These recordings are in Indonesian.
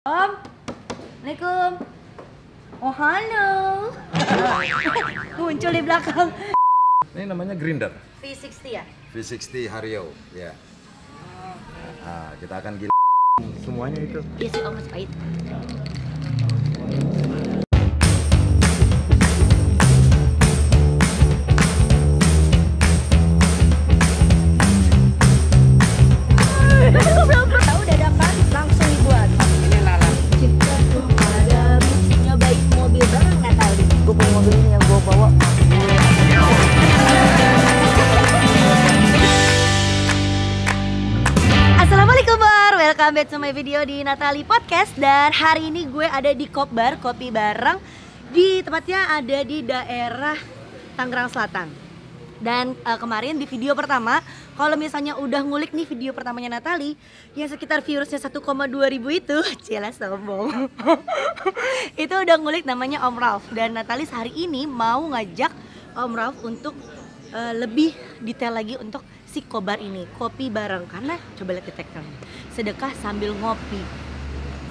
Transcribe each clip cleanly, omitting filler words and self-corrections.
Om, Assalamualaikum. Oh halo. Muncul di belakang. Ini namanya grinder. V60 ya? V60 Hario, ya. Nah, kita akan gila semuanya itu. Iya sih Om, masih pahit. Tahu dadakan langsung dibuat. Ini lalang. Nyobain mobil bareng nggak tahu deh. Gue punya mobil ini yang gue bawa. Assalamualaikum Bar, welcome back to my video di Natali Podcast. Dan hari ini gue ada di Kopbar, kopi bareng. Di tempatnya ada di daerah Tangerang Selatan. Dan kemarin di video pertama, kalau misalnya udah ngulik nih video pertamanya Natali yang sekitar viewersnya 1,2 ribu itu, cila sombong. Itu udah ngulik namanya Om Ralf. Dan Natali hari ini mau ngajak Om Ralf untuk lebih detail lagi untuk si Kopbar ini, kopi bareng. Karena coba lihat di tagline, sedekah sambil ngopi.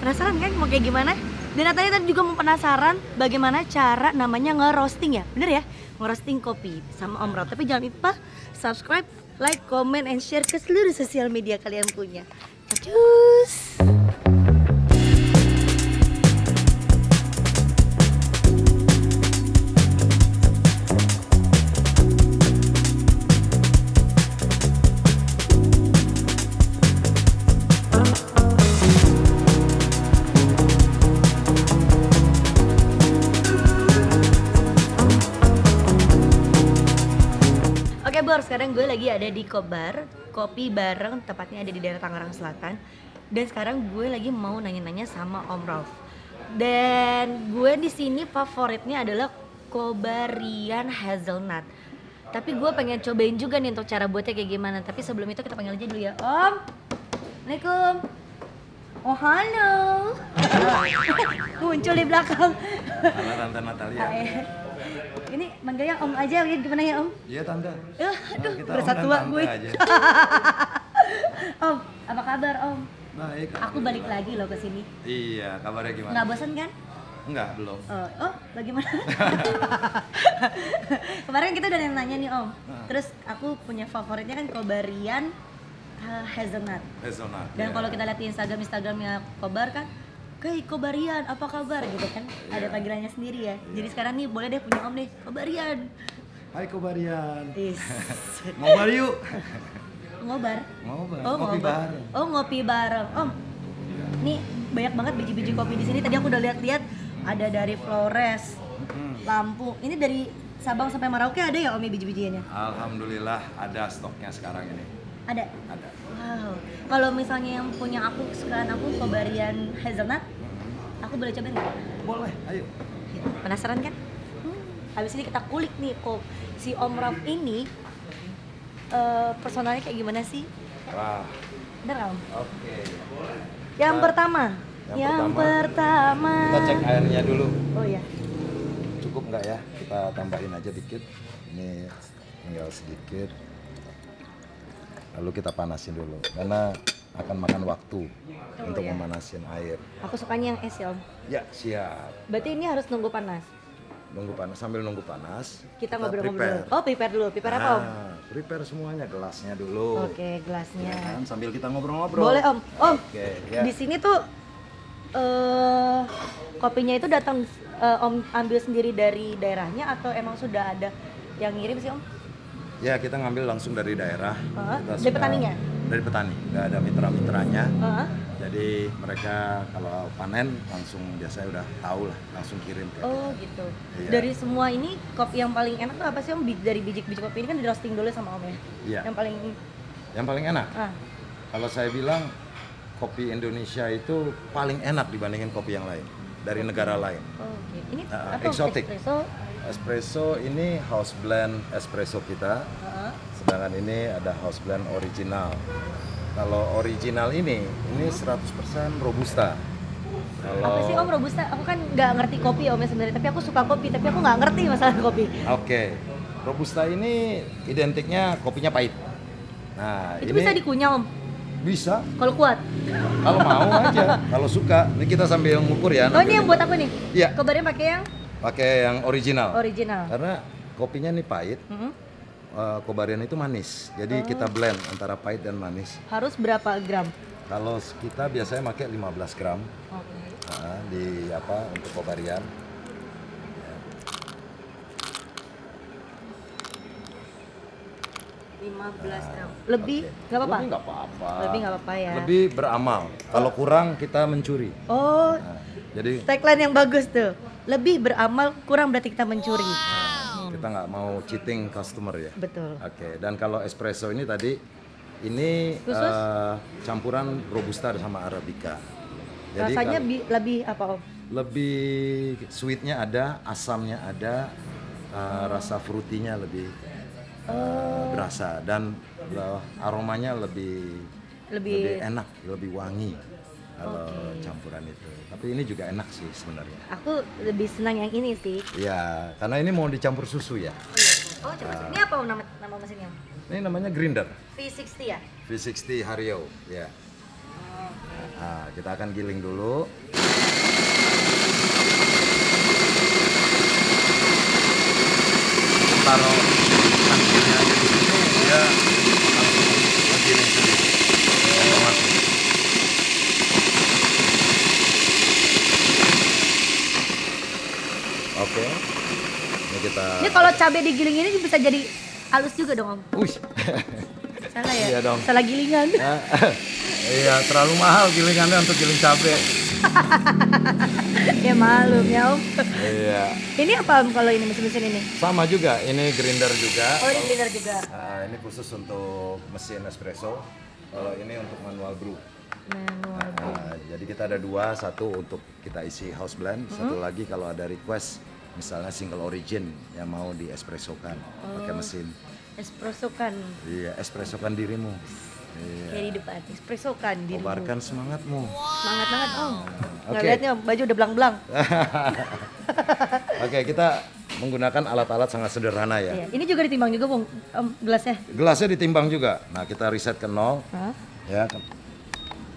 Penasaran kan mau kayak gimana? Dan Natali tadi juga mau penasaran bagaimana cara namanya nge-roasting ya, bener ya? Nge-roasting kopi sama Om Ralf. Tapi jangan lupa subscribe, like, comment, and share ke seluruh sosial media kalian punya. Cus. Oke Bor, sekarang gue lagi ada di Kopbar, kopi bareng, tepatnya ada di daerah Tangerang Selatan. Dan sekarang gue lagi mau nanya-nanya sama Om Ralf. Dan gue di sini favoritnya adalah Kobarian Hazelnut. Tapi gue pengen cobain juga nih untuk cara buatnya kayak gimana. Tapi sebelum itu kita panggil aja dulu ya. Om, Assalamualaikum. Oh halo. Muncul di belakang. Halo Tante Natalia. Ini manggilnya Om aja, gimana ya Om? Iya Tante. Aduh, Kita berasa Om dan tua Tante gue. aja. Om, apa kabar Om? Baik. Aku balik lagi loh ke sini. Iya, kabarnya gimana? Nggak bosan kan? Enggak, belum. Oh, bagaimana? Kemarin kita udah nanya nih Om. Terus aku punya favoritnya kan Kobarian Hazelnut. Hazelnut. Dan ya. kalau kita lihat di Instagramnya Kopbar kan, "Oke, Kobarian, apa kabar?" gitu kan. Ada panggilannya sendiri ya. Jadi sekarang nih boleh deh punya Om deh, Kobarian. Hai Kobarian. Is. Ngobar yuk. Ngobar. Ngobar. Oh, Ngopi ngobar. bareng. Oh, ngopi bareng. Om. Nih banyak banget biji-biji kopi di sini. Tadi aku udah lihat-lihat ada dari Flores, Lampung. Ini dari Sabang sampai Merauke ada ya Om ya biji-bijiannya? Alhamdulillah ada stoknya sekarang ini. Ada. Ada. Wow. Kalau misalnya yang punya aku kesukaan aku Kobarian Hazelnut, aku boleh cobain nggak? Boleh, ayo. Penasaran kan? Habis ini kita kulik nih kok si Om Ralf ini personalnya kayak gimana sih? Wah. Bener nggak, Om? Oke. Yang Nah, pertama. Yang pertama. Kita cek airnya dulu. Oh ya. Cukup nggak ya? Kita tambahin aja dikit. Ini tinggal sedikit. Lalu kita panasin dulu karena akan makan waktu untuk ya. memanasin air. Aku sukanya yang es ya Om. Ya, siap. Berarti ini harus nunggu panas. Nunggu panas, sambil nunggu panas. Kita ngobrol-ngobrol. Oh, prepare dulu. Prepare apa Om? Prepare semuanya, gelasnya dulu. Oke, gelasnya. Ya kan, sambil kita ngobrol-ngobrol. Boleh Om. Om. Oke, ya. Di sini tuh kopinya itu datang Om ambil sendiri dari daerahnya atau emang sudah ada yang ngirim sih Om? Ya, kita ngambil langsung dari daerah. Kita Dari sudah- petaninya? Dari petani, nggak ada mitra-mitranya. Heeh. Jadi mereka kalau panen langsung biasanya udah tahu lah, langsung kirim ke Oh kita. gitu. Iya. Dari semua ini kopi yang paling enak tuh apa sih Om? Dari biji-biji kopi ini kan di roasting dulu sama Om ya? Iya. Yang paling enak. ah, Kalau saya bilang kopi Indonesia itu paling enak dibandingin kopi yang lain dari negara lain. oh gitu. Ini Ah, apa? eksotik. Espresso. Espresso ini house blend espresso kita, Heeh. sedangkan ini ada house blend original. Kalau original ini 100% robusta. Apa sih Om Robusta? Aku kan nggak ngerti kopi Om ya sebenarnya, tapi aku suka kopi, tapi aku nggak ngerti masalah kopi. Oke, robusta ini identiknya kopinya pahit. Nah, Itu ini bisa dikunyah Om? Bisa, Kalau kuat. kalau mau aja, kalau suka. Ini kita sambil ngukur ya. Oh, ini yang buat aku nih? Iya. Kobarnya pakai yang Pakai yang original. original. Karena kopinya nih pahit, Mm-mm. Kobarian itu manis. Jadi kita blend antara pahit dan manis. Harus berapa gram? Kalau kita biasanya pakai 15 gram Oke. di untuk Kobarian. 15 gram. Lebih nggak apa-apa? Lebih nggak apa-apa. Lebih nggak apa-apa ya. Lebih beramal. Kalau kurang kita mencuri. Oh, Nah, jadi tagline yang bagus tuh. Lebih beramal, kurang berarti kita mencuri. kita nggak mau cheating customer ya. Betul. Oke. Dan kalau espresso ini tadi ini Khusus? campuran robusta sama arabica. Jadi Rasanya kalau- lebih apa Om? lebih sweetnya ada, asamnya ada, rasa fruitynya lebih berasa dan aromanya lebih Lebih enak, lebih wangi kalau campuran itu. Tapi ini juga enak sih sebenarnya. aku lebih senang yang ini sih. Ya, karena ini mau dicampur susu ya. Oh, coba. Ini apa Om nama mesinnya? Ini namanya grinder, V60 ya? V60 Hario ya. Nah, kita akan giling dulu. Taruh tangkinya aja di sini, dia langsung menggiling sendiri. Otomatis. Oke, ini kita. Ini kalau cabai digiling ini bisa jadi halus juga dong Om. Wih. Salah ya? Iya dong. Salah gilingan. Iya, terlalu mahal gilingannya untuk giling cabai. Ya malum ya Om. Iya. Ini apa Om kalau ini mesin-mesin ini? Sama juga, ini grinder juga. Oh, ini blender juga. Ini khusus untuk mesin espresso. Kalau ini untuk manual brew. Manual. Jadi kita ada dua, satu untuk kita isi house blend, satu lagi kalau ada request misalnya single origin yang mau di espressokan pakai mesin. Espresso kan Iya, espressokan dirimu. Iya. kayak di depan. Espresso kan di Kobarkan semangatmu. Semangat banget Om. Nggak Oke. lihat nih Om, baju udah belang-belang. Oke, kita menggunakan alat-alat sangat sederhana ya. Iya. Ini juga ditimbang juga Om, gelasnya. Gelasnya ditimbang juga. Nah, kita reset ke 0. Hah? Ya.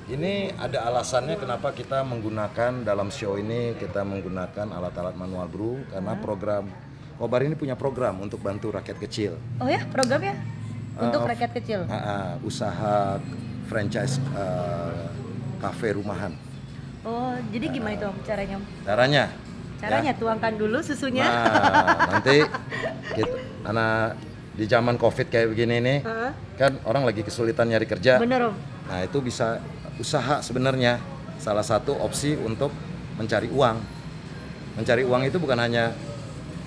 Ini ada alasannya kenapa kita menggunakan dalam show ini kita menggunakan alat-alat manual brew karena program Kobar ini punya program untuk bantu rakyat kecil. Oh ya, programnya untuk rakyat kecil. Usaha franchise kafe rumahan. Oh, jadi gimana itu Om caranya Om? Caranya? Caranya tuangkan dulu susunya. Nah, nanti kita, karena di zaman Covid kayak begini nih, Heeh. kan orang lagi kesulitan nyari kerja. Bener Om. Nah, itu bisa usaha sebenarnya. Salah satu opsi untuk mencari uang. Mencari uang itu bukan hanya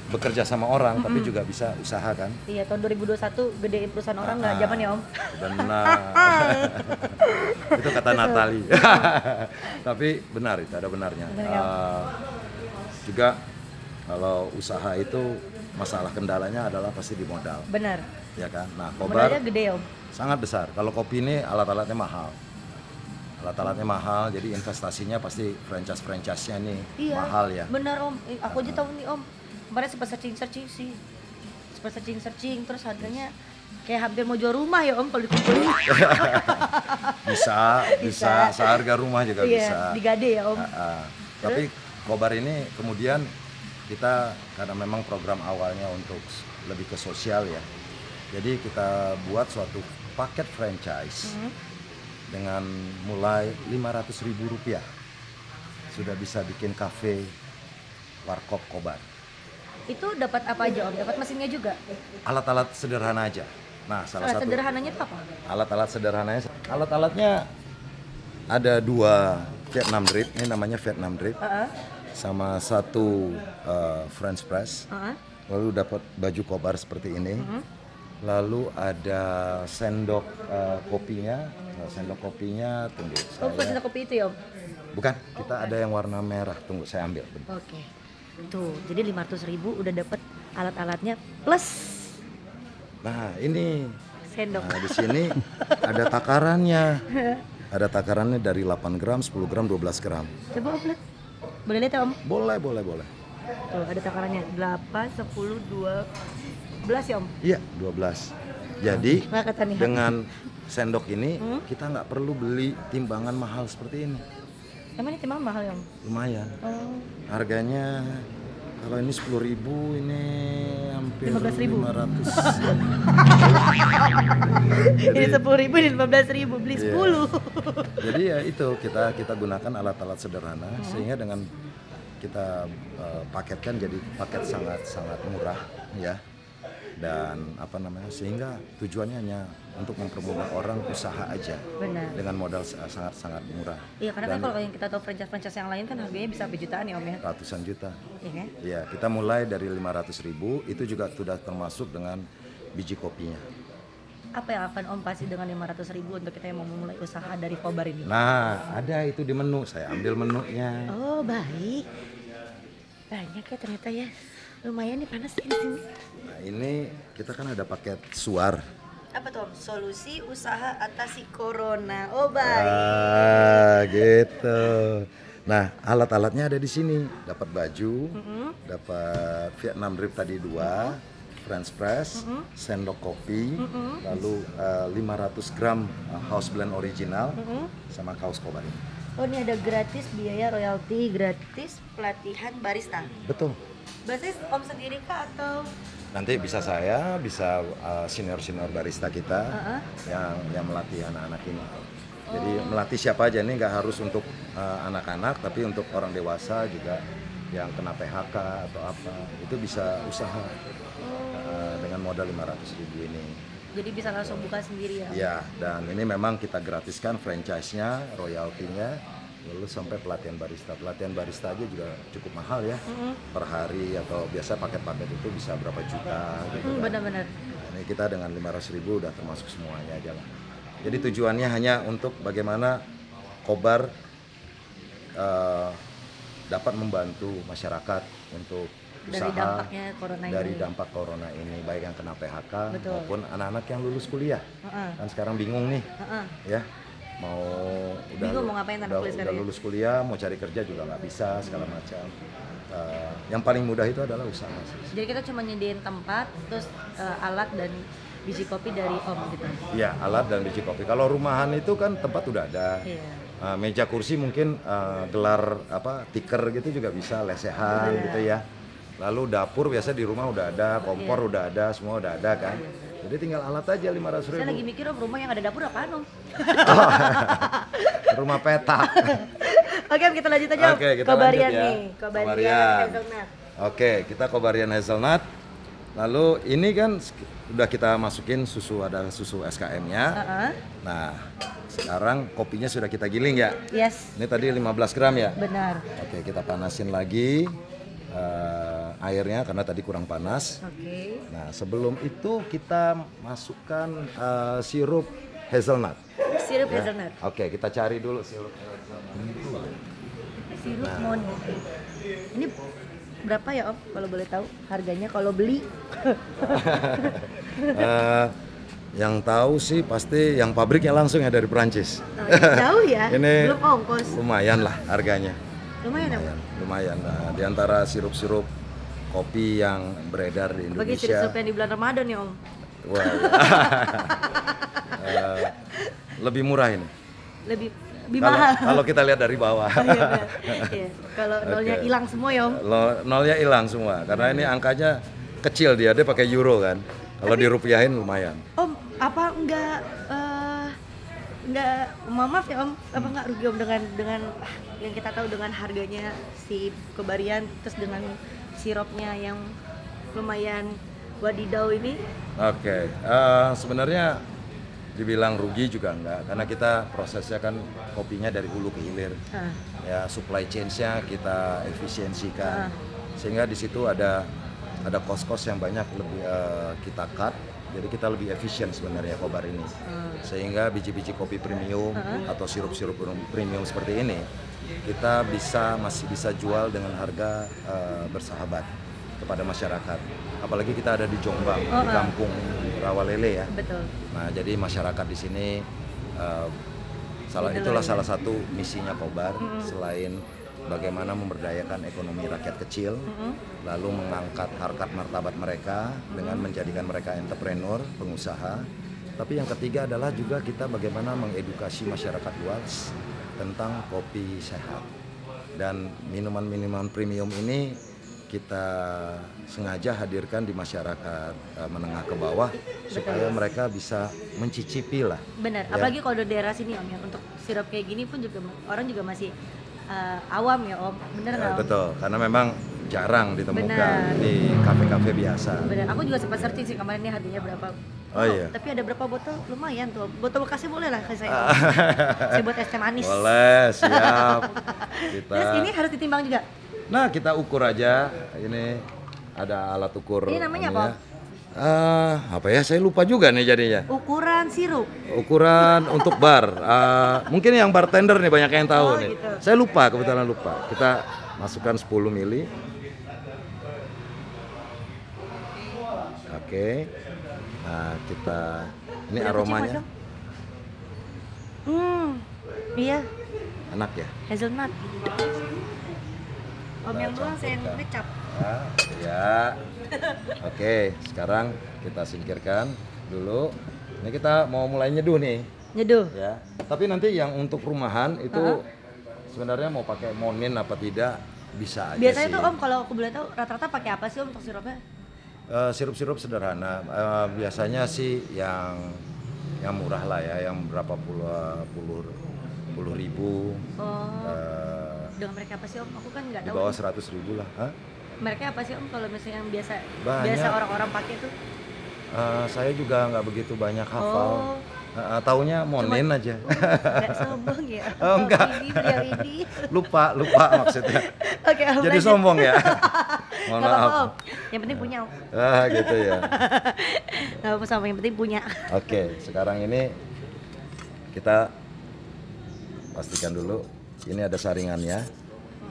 bekerja sama orang, tapi juga bisa usaha kan. Iya, tahun 2021 gedein perusahaan orang nggak zaman ya Om. Benar. Itu kata Natali. Tapi benar, itu ada benarnya. Benar, ya. Juga kalau usaha itu masalah kendalanya adalah pasti di modal, Benar. ya kan. Nah, Kobar Modalnya gede Om. sangat besar. Kalau kopi ini alat-alatnya mahal. Alat-alatnya mahal, jadi investasinya pasti franchise-nya nih Iya. mahal ya. Benar Om. Aku aja tahu nih Om. Kemarin sempat searching sih. Sempat searching terus harganya kayak hampir mau jual rumah ya Om kalau dikumpulin. Bisa, seharga rumah juga bisa. Iya, digade ya Om. Tapi Kobar ini kemudian kita karena memang program awalnya untuk lebih ke sosial ya. Jadi kita buat suatu paket franchise dengan mulai Rp500.000 sudah bisa bikin kafe warkop Kobar. Itu dapat apa aja Om? Dapat mesinnya juga? Alat-alat sederhana aja. Nah, salah satu Sederhananya itu apa? alat-alat sederhananya, alat-alatnya ada 2 Vietnam drip, ini namanya Vietnam drip, Heeh. sama 1 French press. Heeh. Lalu dapat baju Kobar seperti ini. Lalu ada sendok kopinya. Nah, sendok kopinya tunggu. Oh, bukan sendok kopi itu ya Om? Bukan, kita ada yang warna merah. Tunggu, saya ambil. Oke. Tuh, jadi 500.000 udah dapat alat-alatnya plus Nah, ini. sendok. Nah, di sini ada takarannya. Ada takarannya dari 8 gram, 10 gram, 12 gram. Coba Om lihat. Boleh lihat ya Om? Boleh. Tuh, ada takarannya 8, 10, 12 ya Om? Iya, 12. Jadi Nggak kata nih. dengan sendok ini kita nggak perlu beli timbangan mahal seperti ini. Emang ini timbangan mahal ya? Lumayan. Oh. Harganya kalau ini 10.000, ini hampir 15.000. 500. Ini 10.000, ini 15.000, beli 10. Jadi ya itu kita gunakan alat-alat sederhana sehingga dengan kita paketkan jadi paket sangat murah ya. Dan sehingga tujuannya hanya untuk mempermudah orang usaha aja. Benar. Dengan modal sangat murah. Iya, karena kan kalau yang kita tahu franchise yang lain kan harganya bisa berjutaan ya Om ya. Ratusan juta. Iya kan? Iya, kita mulai dari 500.000, itu juga sudah termasuk dengan biji kopinya. Apa yang akan Om pasti dengan 500.000 untuk kita yang mau memulai usaha dari Kobar ini? Nah, ada itu di menu, saya ambil menunya. Oh, baik. Banyak ya ternyata ya. Lumayan nih panas di sini. Nah, ini kita kan ada paket suar. Apa tuh Om? Solusi usaha atasi corona. Oh, baik. Gitu. Nah, alat-alatnya ada di sini. Dapat baju, dapat Vietnam drip tadi 2, French press, sendok kopi, lalu 500 gram house blend original, sama kaos Kobar ini. Oh, ini ada gratis biaya royalti, gratis pelatihan barista. Betul. Basis Om sendiri kah atau? Nanti bisa saya, bisa senior-senior barista kita yang melatih anak-anak ini. Jadi melatih siapa aja nih, nggak harus untuk anak-anak, tapi untuk orang dewasa juga yang kena PHK atau apa, itu bisa usaha dengan modal 500.000 ini. Jadi bisa langsung buka sendiri ya? Iya, dan ini memang kita gratiskan franchise-nya, royaltinya, lalu sampai pelatihan barista. Pelatihan barista aja juga cukup mahal ya, per hari atau biasa paket-paket itu bisa berapa juta gitu kan. Benar-benar. Ini kita dengan 500.000 udah termasuk semuanya aja lah. Jadi tujuannya hanya untuk bagaimana Kobar dapat membantu masyarakat untuk usaha dari dampak corona ini, baik yang kena PHK maupun anak-anak yang lulus kuliah. Kan sekarang bingung nih, ya udah lulus kuliah mau cari kerja juga nggak bisa segala macam. Yang paling mudah itu adalah usaha sih. Jadi kita cuma nyediain tempat, terus alat dan biji kopi dari Om gitu. Iya, alat dan biji kopi. Kalau rumahan itu kan tempat udah ada. Meja kursi mungkin gelar tikar gitu juga bisa, lesehan gitu ya. Lalu dapur biasa di rumah udah ada, kompor udah ada, semua udah ada kan. Jadi tinggal alat aja 500.000. Saya lagi mikir Om, rumah yang ada dapur apaan Om? Rumah petak. Oke, kita lanjut aja. Oke, kita Kobarian lanjut ya. nih, Kobarian hazelnut. Oke, kita Kobarian hazelnut. Lalu ini kan udah kita masukin susu, ada susu SKM-nya. Nah, sekarang kopinya sudah kita giling ya. Yes. Ini tadi 15 gram ya. Benar. Oke, kita panasin lagi airnya karena tadi kurang panas. Oke. Nah, sebelum itu kita masukkan sirup hazelnut. Sirup hazelnut. Oke, kita cari dulu sirup hazelnut. Sirup moni. Ini berapa ya Om? Kalau boleh tahu harganya kalau beli? Yang tahu sih pasti yang pabriknya langsung ya dari Perancis. Jauh ya? Ini belum ongkos. Lumayan lah harganya. Lumayan. Lumayan. Nah, di antara sirup-sirup kopi yang beredar di Indonesia. Bagi sirup yang di bulan Ramadan ya Om? Wah, lebih murah ini. Lebih mahal. Kalau kita lihat dari bawah. Iya. Kalau nolnya hilang semua ya Om? Nolnya hilang semua, karena ini angkanya kecil, dia pakai euro kan. Kalau dirupiahin lumayan. Om, apa enggak maaf ya Om, apa enggak rugi Om dengan yang kita tahu dengan harganya si Kobarian, terus dengan sirupnya yang lumayan wadidau ini? Oke, sebenarnya dibilang rugi juga enggak, karena kita prosesnya kan kopinya dari hulu ke hilir. Ya, supply chain-nya kita efisiensikan, sehingga di situ ada cost-cost yang banyak lebih kita cut. Jadi kita lebih efisien sebenarnya Kobar ini, sehingga biji-biji kopi premium atau sirup-sirup premium seperti ini kita masih bisa jual dengan harga bersahabat kepada masyarakat. Apalagi kita ada di Jombang, di kampung Rawalele ya. Betul. Nah, jadi masyarakat di sini itulah salah satu misinya Kobar, selain bagaimana memberdayakan ekonomi rakyat kecil, lalu mengangkat harkat martabat mereka dengan menjadikan mereka entrepreneur, pengusaha, Tapi yang ketiga adalah juga kita bagaimana mengedukasi masyarakat luas tentang kopi sehat. Dan minuman-minuman premium ini kita sengaja hadirkan di masyarakat menengah ke bawah supaya mereka bisa mencicipi lah. Benar, Ya. apalagi kalau di daerah sini Om ya, untuk sirup kayak gini pun juga orang juga masih awam ya Om, bener nggak Om? Betul, karena memang jarang ditemukan Benar. di kafe-kafe biasa. Bener, aku juga sempat searching sih kemarin ini harganya berapa. Oh, iya. Tapi ada berapa botol? Lumayan tuh. Botol bekasnya boleh lah ke saya. Saya buat es teh manis. Boleh, siap. Terus ini harus ditimbang juga. Nah, kita ukur aja. Ini ada alat ukur. Ini namanya anunya. apa? Apa ya? Saya lupa juga nih jadinya. Ukuran sirup. Ukuran untuk bar. Mungkin yang bartender nih banyak yang tahu Oh, nih. gitu. Saya lupa, kebetulan lupa. Kita masukkan 10 mili. Oke. Nah, kita ini Udah aromanya kecium, iya, enak ya. hazelnut. Om yang doang saya yang campurkan. ngecap. Ya. Oke, sekarang kita singkirkan dulu. Ini kita mau mulai nyeduh nih, Nyeduh. ya. Tapi nanti yang untuk rumahan itu sebenarnya mau pakai monin apa tidak bisa aja Biasanya sih. tuh Om kalau aku boleh tahu rata-rata pakai apa sih Om untuk sirupnya? Sirup-sirup sederhana. Biasanya sih yang murah lah ya, yang berapa puluh ribu. Oh, eh, dengan mereka apa sih Om? Aku kan nggak di tahu. bawah nih. 100.000 lah. Hah? Mereka apa sih Om kalau misalnya yang biasa Banyak. orang-orang pakai tuh? Saya juga nggak begitu banyak hafal. Oh. Taunya monin aja. Nggak sombong ya. Oh, enggak. Ini beliau ini. lupa maksudnya. Oke, Om. Jadi lanjut. sombong ya. Mohon Nggak apa-apa, maaf. Om. Yang penting punya Om. Gitu ya. Nggak apa-apa sama yang penting punya. Oke, sekarang ini kita pastikan dulu ini ada saringannya.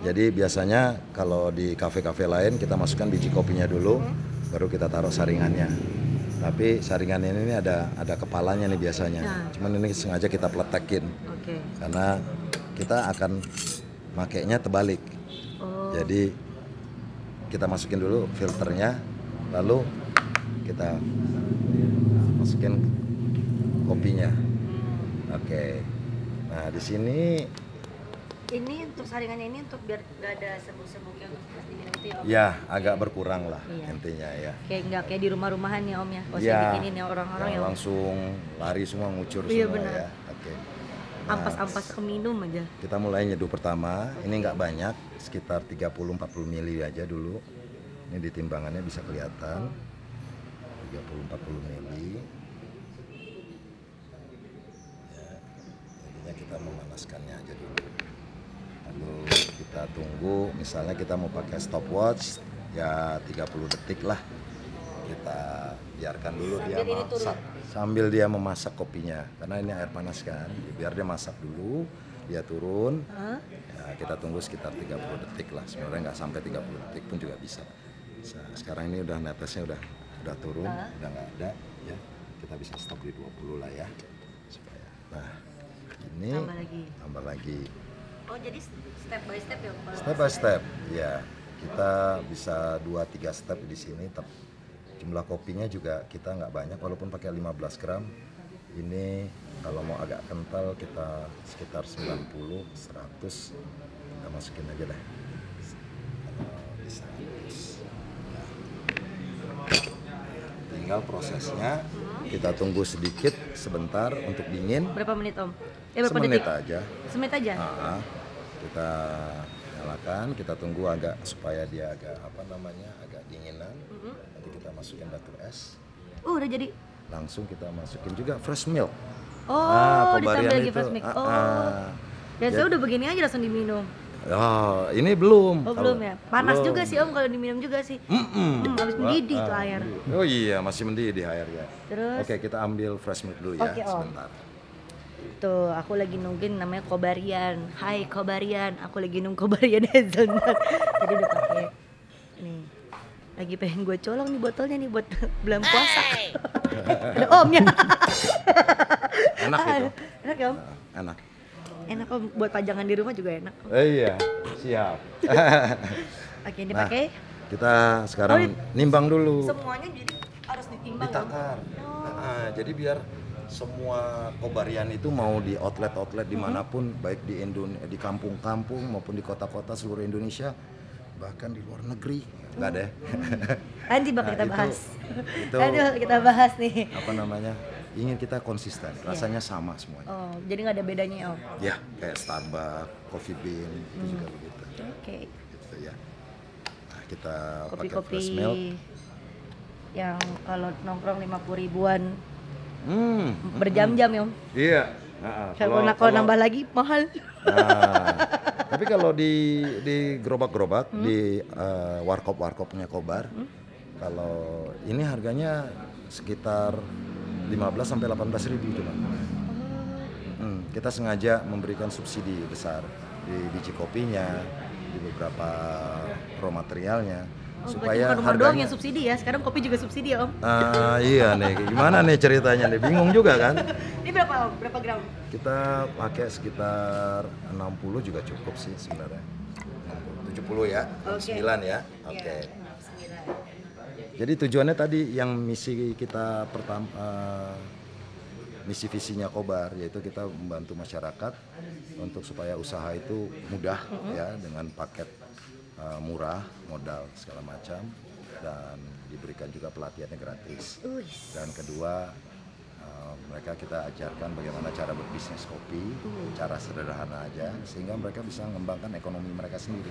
Jadi biasanya kalau di kafe-kafe lain kita masukkan biji kopinya dulu, baru kita taruh saringannya. Tapi saringannya ini ada kepalanya nih biasanya. Nah. Cuman ini sengaja kita pletekin Oke. karena kita akan makainya terbalik. Oh. Jadi kita masukin dulu filternya, lalu kita masukin kopinya. Oke. Nah di sini Ini untuk saringannya ini untuk biar nggak ada serbuk-serbuknya untuk pas diminum itu ya Om. ya agak berkurang lah Iya. intinya ya. Kayak nggak kayak di rumah-rumahan ya Om ya. Kalau Iya. saya bikinin ya orang-orang Yang ya Om. langsung lari semua ngucur Iya, semua benar. ya. Oke. Nah, Ampas-ampas ke minum aja. kita mulai nyeduh pertama. Ini nggak banyak, sekitar 30-40 mili aja dulu. Ini di timbangannya bisa kelihatan. 30-40 mili. Ya, intinya kita memanaskannya aja dulu. Lalu kita tunggu, misalnya kita mau pakai stopwatch ya 30 detik lah. Kita biarkan dulu dia Sambil ini turun. masak. Sambil dia memasak kopinya. Karena ini air panas kan. Biar dia masak dulu, dia turun. Hah? Ya, kita tunggu sekitar 30 detik lah. Sebenarnya nggak sampai 30 detik pun juga bisa. Sekarang ini udah netesnya udah turun, udah nggak ada ya. Kita bisa stop di 20 lah ya. Supaya. Nah, ini tambah lagi. Oh jadi step by step ya Om? Step by step, ya. Kita bisa 2-3 step di sini. Jumlah kopinya juga kita nggak banyak, walaupun pakai 15 gram. Ini kalau mau agak kental kita sekitar 90, 100. Kita masukin aja deh. Kalau di 100. Nah. Tinggal prosesnya, kita tunggu sedikit sebentar untuk dingin. Berapa menit Om? Berapa Semenit detik? aja. Semenit aja? Kita nyalakan, kita tunggu agak supaya dia agak agak dinginan. Nanti kita masukin batu es. Udah jadi. Langsung kita masukin juga fresh milk. Oh, ditambah Kobarian lagi itu, fresh milk. Dan saya udah begini aja langsung diminum. Oh, ini belum. Oh belum ya? Panas Belum. juga sih Om kalau diminum juga sih. Habis mendidih tuh air. Oh iya, masih mendidih airnya. Terus? Oke, kita ambil fresh milk dulu ya, Oke, Om. sebentar. Tuh, aku lagi nungguin namanya Kobarian. Hai Kobarian, aku lagi nunggu Kobarian hazelnut. Tadi udah pakai. Nih. Lagi pengen gue colong nih botolnya nih buat bulan puasa. Ada Omnya. Enak itu. Enak ya Om? Enak. Enak Om, buat pajangan di rumah juga enak. Iya, siap. Oke, dipakai. Kita sekarang nimbang dulu. Semuanya jadi harus ditimbang. Om. Ditakar. Jadi biar semua kobarian itu mau di outlet dimanapun, baik di kampung-kampung maupun di kota-kota seluruh Indonesia, bahkan di luar negeri, nggak ada. Nanti bakal kita Nah, bahas. itu Nanti bakal kita bahas nih. apa namanya? Ingin kita konsisten, rasanya sama semuanya. Oh, jadi nggak ada bedanya ya Om? Ya, kayak Starbucks, Coffee Bean itu juga begitu. Oke. Gitu ya. Nah, kita pakai Kopi-kopi fresh milk. yang kalau nongkrong 50 ribuan Hmm. berjam-jam ya Om? Iya. Kalau nambah lagi mahal. Nah, tapi kalau di gerobak-gerobak di warkop-warkopnya Kobar, kalau ini harganya sekitar 15 sampai 18 ribu cuma. Kita sengaja memberikan subsidi besar di biji kopinya, di beberapa raw materialnya, supaya bukan rumah doang harganya. yang subsidi ya, sekarang kopi juga subsidi ya Om? Iya nih, gimana nih ceritanya nih, bingung juga kan? Ini berapa Om? Berapa gram? Kita pakai sekitar 60 juga cukup sih sebenarnya. 70 ya, 9 ya. Oke. Jadi tujuannya tadi yang misi kita pertama, misi visinya Kobar, yaitu kita membantu masyarakat untuk supaya usaha itu mudah ya, dengan paket murah, modal segala macam, dan diberikan juga pelatihannya gratis. Dan kedua, mereka kita ajarkan bagaimana cara berbisnis kopi, cara sederhana aja, sehingga mereka bisa mengembangkan ekonomi mereka sendiri.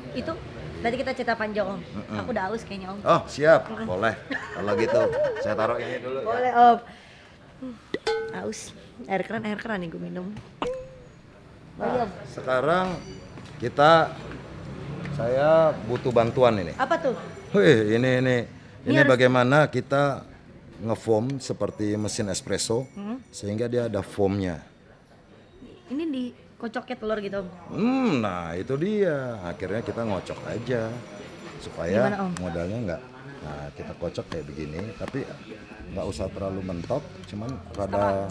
Itu nanti kita cerita panjang Om. Aku udah haus kayaknya Om. Oh siap, boleh. Kalau gitu, saya taruh ini dulu. Boleh Ya. Om. Haus. Air keran nih gue minum. Nah, sekarang saya butuh bantuan ini. Apa tuh? Wih, ini harus- bagaimana kita ngefoam seperti mesin espresso, sehingga dia ada foamnya. Ini dikocoknya telur gitu Om. Nah itu dia. Akhirnya kita ngocok aja supaya Gimana, Om? modalnya nggak. Nah kita kocok kayak begini, tapi nggak usah terlalu mentok, cuman rada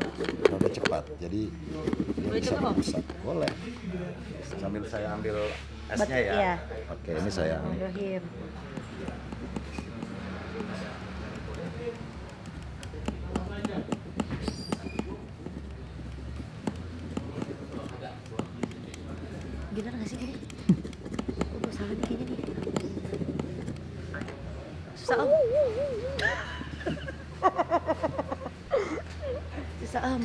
cepat. Jadi dia Boleh bisa coba, Om? berbusa. Boleh. Sambil saya ambil esnya ya. Iya. Oke, ini saya. Bismillahirrahmanirrahim. Bener nggak sih gini? Gue salah nih kayaknya nih. Susah Om. Susah Om.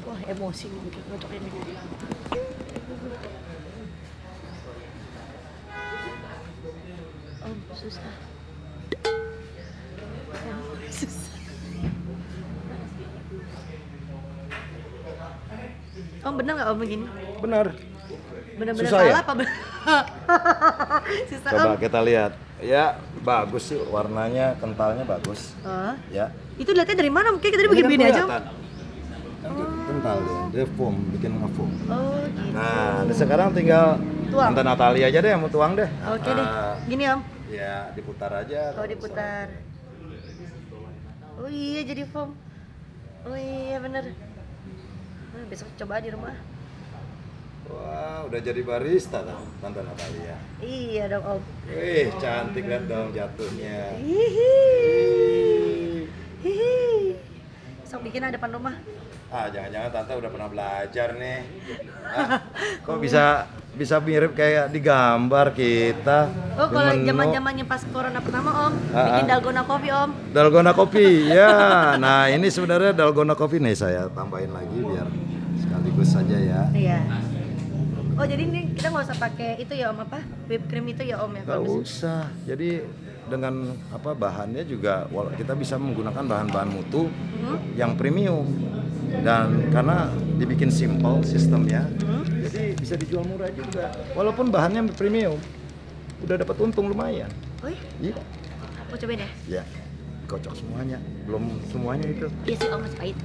Wah emosi nih bikin ngocok ini. Om susah. Om susah. Om bener nggak Om begini? Benar. Bener-bener Susah salah ya? apa bener? Susah Coba Om. kita lihat. Ya, bagus sih warnanya, kentalnya bagus. Oh. Ya. Itu lihatnya dari mana? Kayak tadi Ini kan begini aja. Om. kelihatan. Kental dia foam, bikin ngefoam. Oh gitu. Nah, ini sekarang tinggal Tuang. Tante Natalia aja deh yang mau tuang deh. Oke deh. Gini Om. Ya, diputar aja. Oh diputar. Oh iya jadi foam. Oh iya bener. Besok coba di rumah. Wah, udah jadi barista Tante Natalia. Iya dong Om. Wih, cantik lihat dong jatuhnya. Hihi. Hihi. Sok bikin ada depan rumah. Jangan-jangan Tante udah pernah belajar nih. Kok bisa mirip kayak di gambar kita. Oh di kalau menu. zaman-zamannya pas corona pertama Om, bikin dalgona coffee Om. Dalgona kopi, ya. Nah ini sebenarnya dalgona kopi nih saya tambahin lagi biar sekaligus saja ya. Iya. Oh jadi ini kita nggak usah pakai itu ya Om apa? Whipped cream itu ya Om ya? Gak usah. Jadi dengan bahannya juga kita bisa menggunakan bahan-bahan mutu yang premium, dan karena dibikin simple sistemnya, jadi bisa dijual murah juga. Walaupun bahannya premium, udah dapat untung lumayan. Oh iya? Iya. Mau cobain ya? Ya, kocok semuanya. Belum semuanya itu. Iya sih Om masih pahit.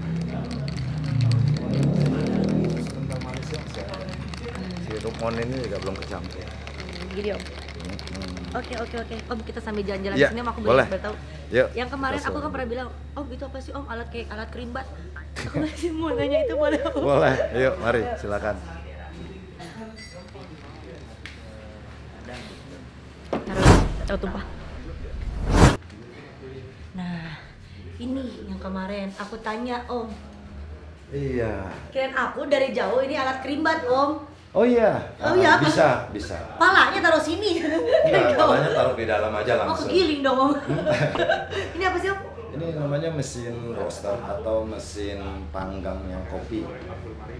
Kental manisnya masih ada. Si Rumon ini juga belum kecampur. Gini Om. Oke. Om kita sambil jalan-jalan Ya, sini, aku boleh. boleh tahu. Yuk, Yang kemarin kita aku kan suruh. pernah bilang, Om itu apa sih Om? Alat kerimbat. Aku masih mau nanya itu boleh Om? Boleh, yuk mari silakan. Coba tumpah. Nah, ini yang kemarin aku tanya Om. Iya. Kirain aku dari jauh ini alat kerimbat Om. Oh iya. Oh iya, Bisa. Palanya taruh sini. Enggak, palanya taruh di dalam aja Oh, langsung. kegiling dong Om. Ini apa sih Om? Ini namanya mesin roaster atau mesin panggangnya kopi.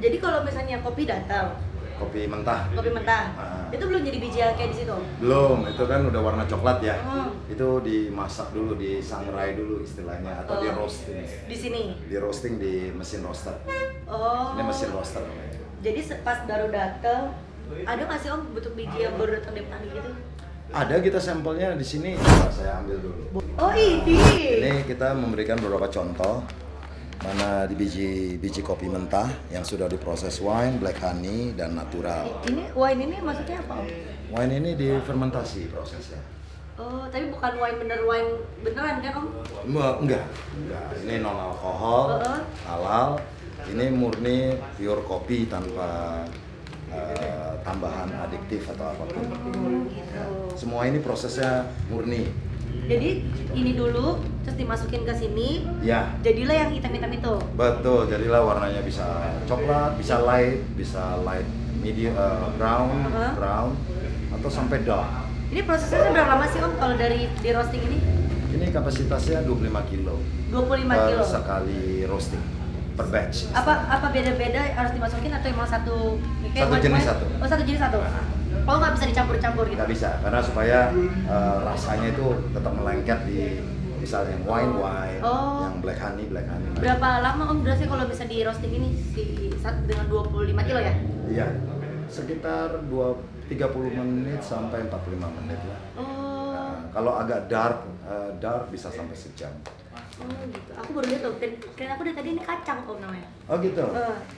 Jadi kalau misalnya kopi datang, Kopi mentah. Ah. itu belum jadi biji kayak di situ Om? Belum, itu kan udah warna coklat ya. Hmm. Itu dimasak dulu, disangrai dulu istilahnya atau di roasting. Di sini. Di roasting di mesin roaster. Oh. Ini mesin roaster namanya. Jadi pas baru datang, ada nggak sih Om bentuk biji yang baru datang dari petani gitu? Ada kita sampelnya di sini. Coba saya ambil dulu. Oh ini. Ini kita memberikan beberapa contoh mana di biji kopi mentah yang sudah diproses wine, black honey dan natural. Ini wine ini maksudnya apa Om? Wine ini difermentasi prosesnya. Oh, tapi bukan wine beneran kan Om? Enggak. Ini non alkohol, halal. Ini murni pure kopi tanpa tambahan adiktif atau apapun. Gitu. Semua ini prosesnya murni. Jadi ini dulu, terus dimasukin ke sini, Ya, jadilah yang hitam-hitam itu. betul. Jadilah warnanya bisa coklat, bisa light medium, brown, atau sampai dark. Ini prosesnya berapa lama sih Om kalau dari di roasting ini? Ini kapasitasnya 25 kilo 25 per kilo. sekali roasting per batch. Apa beda-beda harus dimasukin atau emang satu? Kayak Satu jenis satu. Oh, satu jenis satu. Oh, nggak bisa dicampur-campur gitu? Nggak bisa, karena supaya rasanya itu tetap melengket di misalnya yang wine, Oh. yang black honey. Berapa lama Om berarti kalau bisa di roasting ini dengan 25 kilo ya? Iya, sekitar 30 menit sampai 45 menit lah. Oh. Nah, kalau agak dark bisa sampai sejam. Oh gitu. Aku baru lihat tuh. Dan aku dari tadi ini kacang Om namanya. Oh gitu?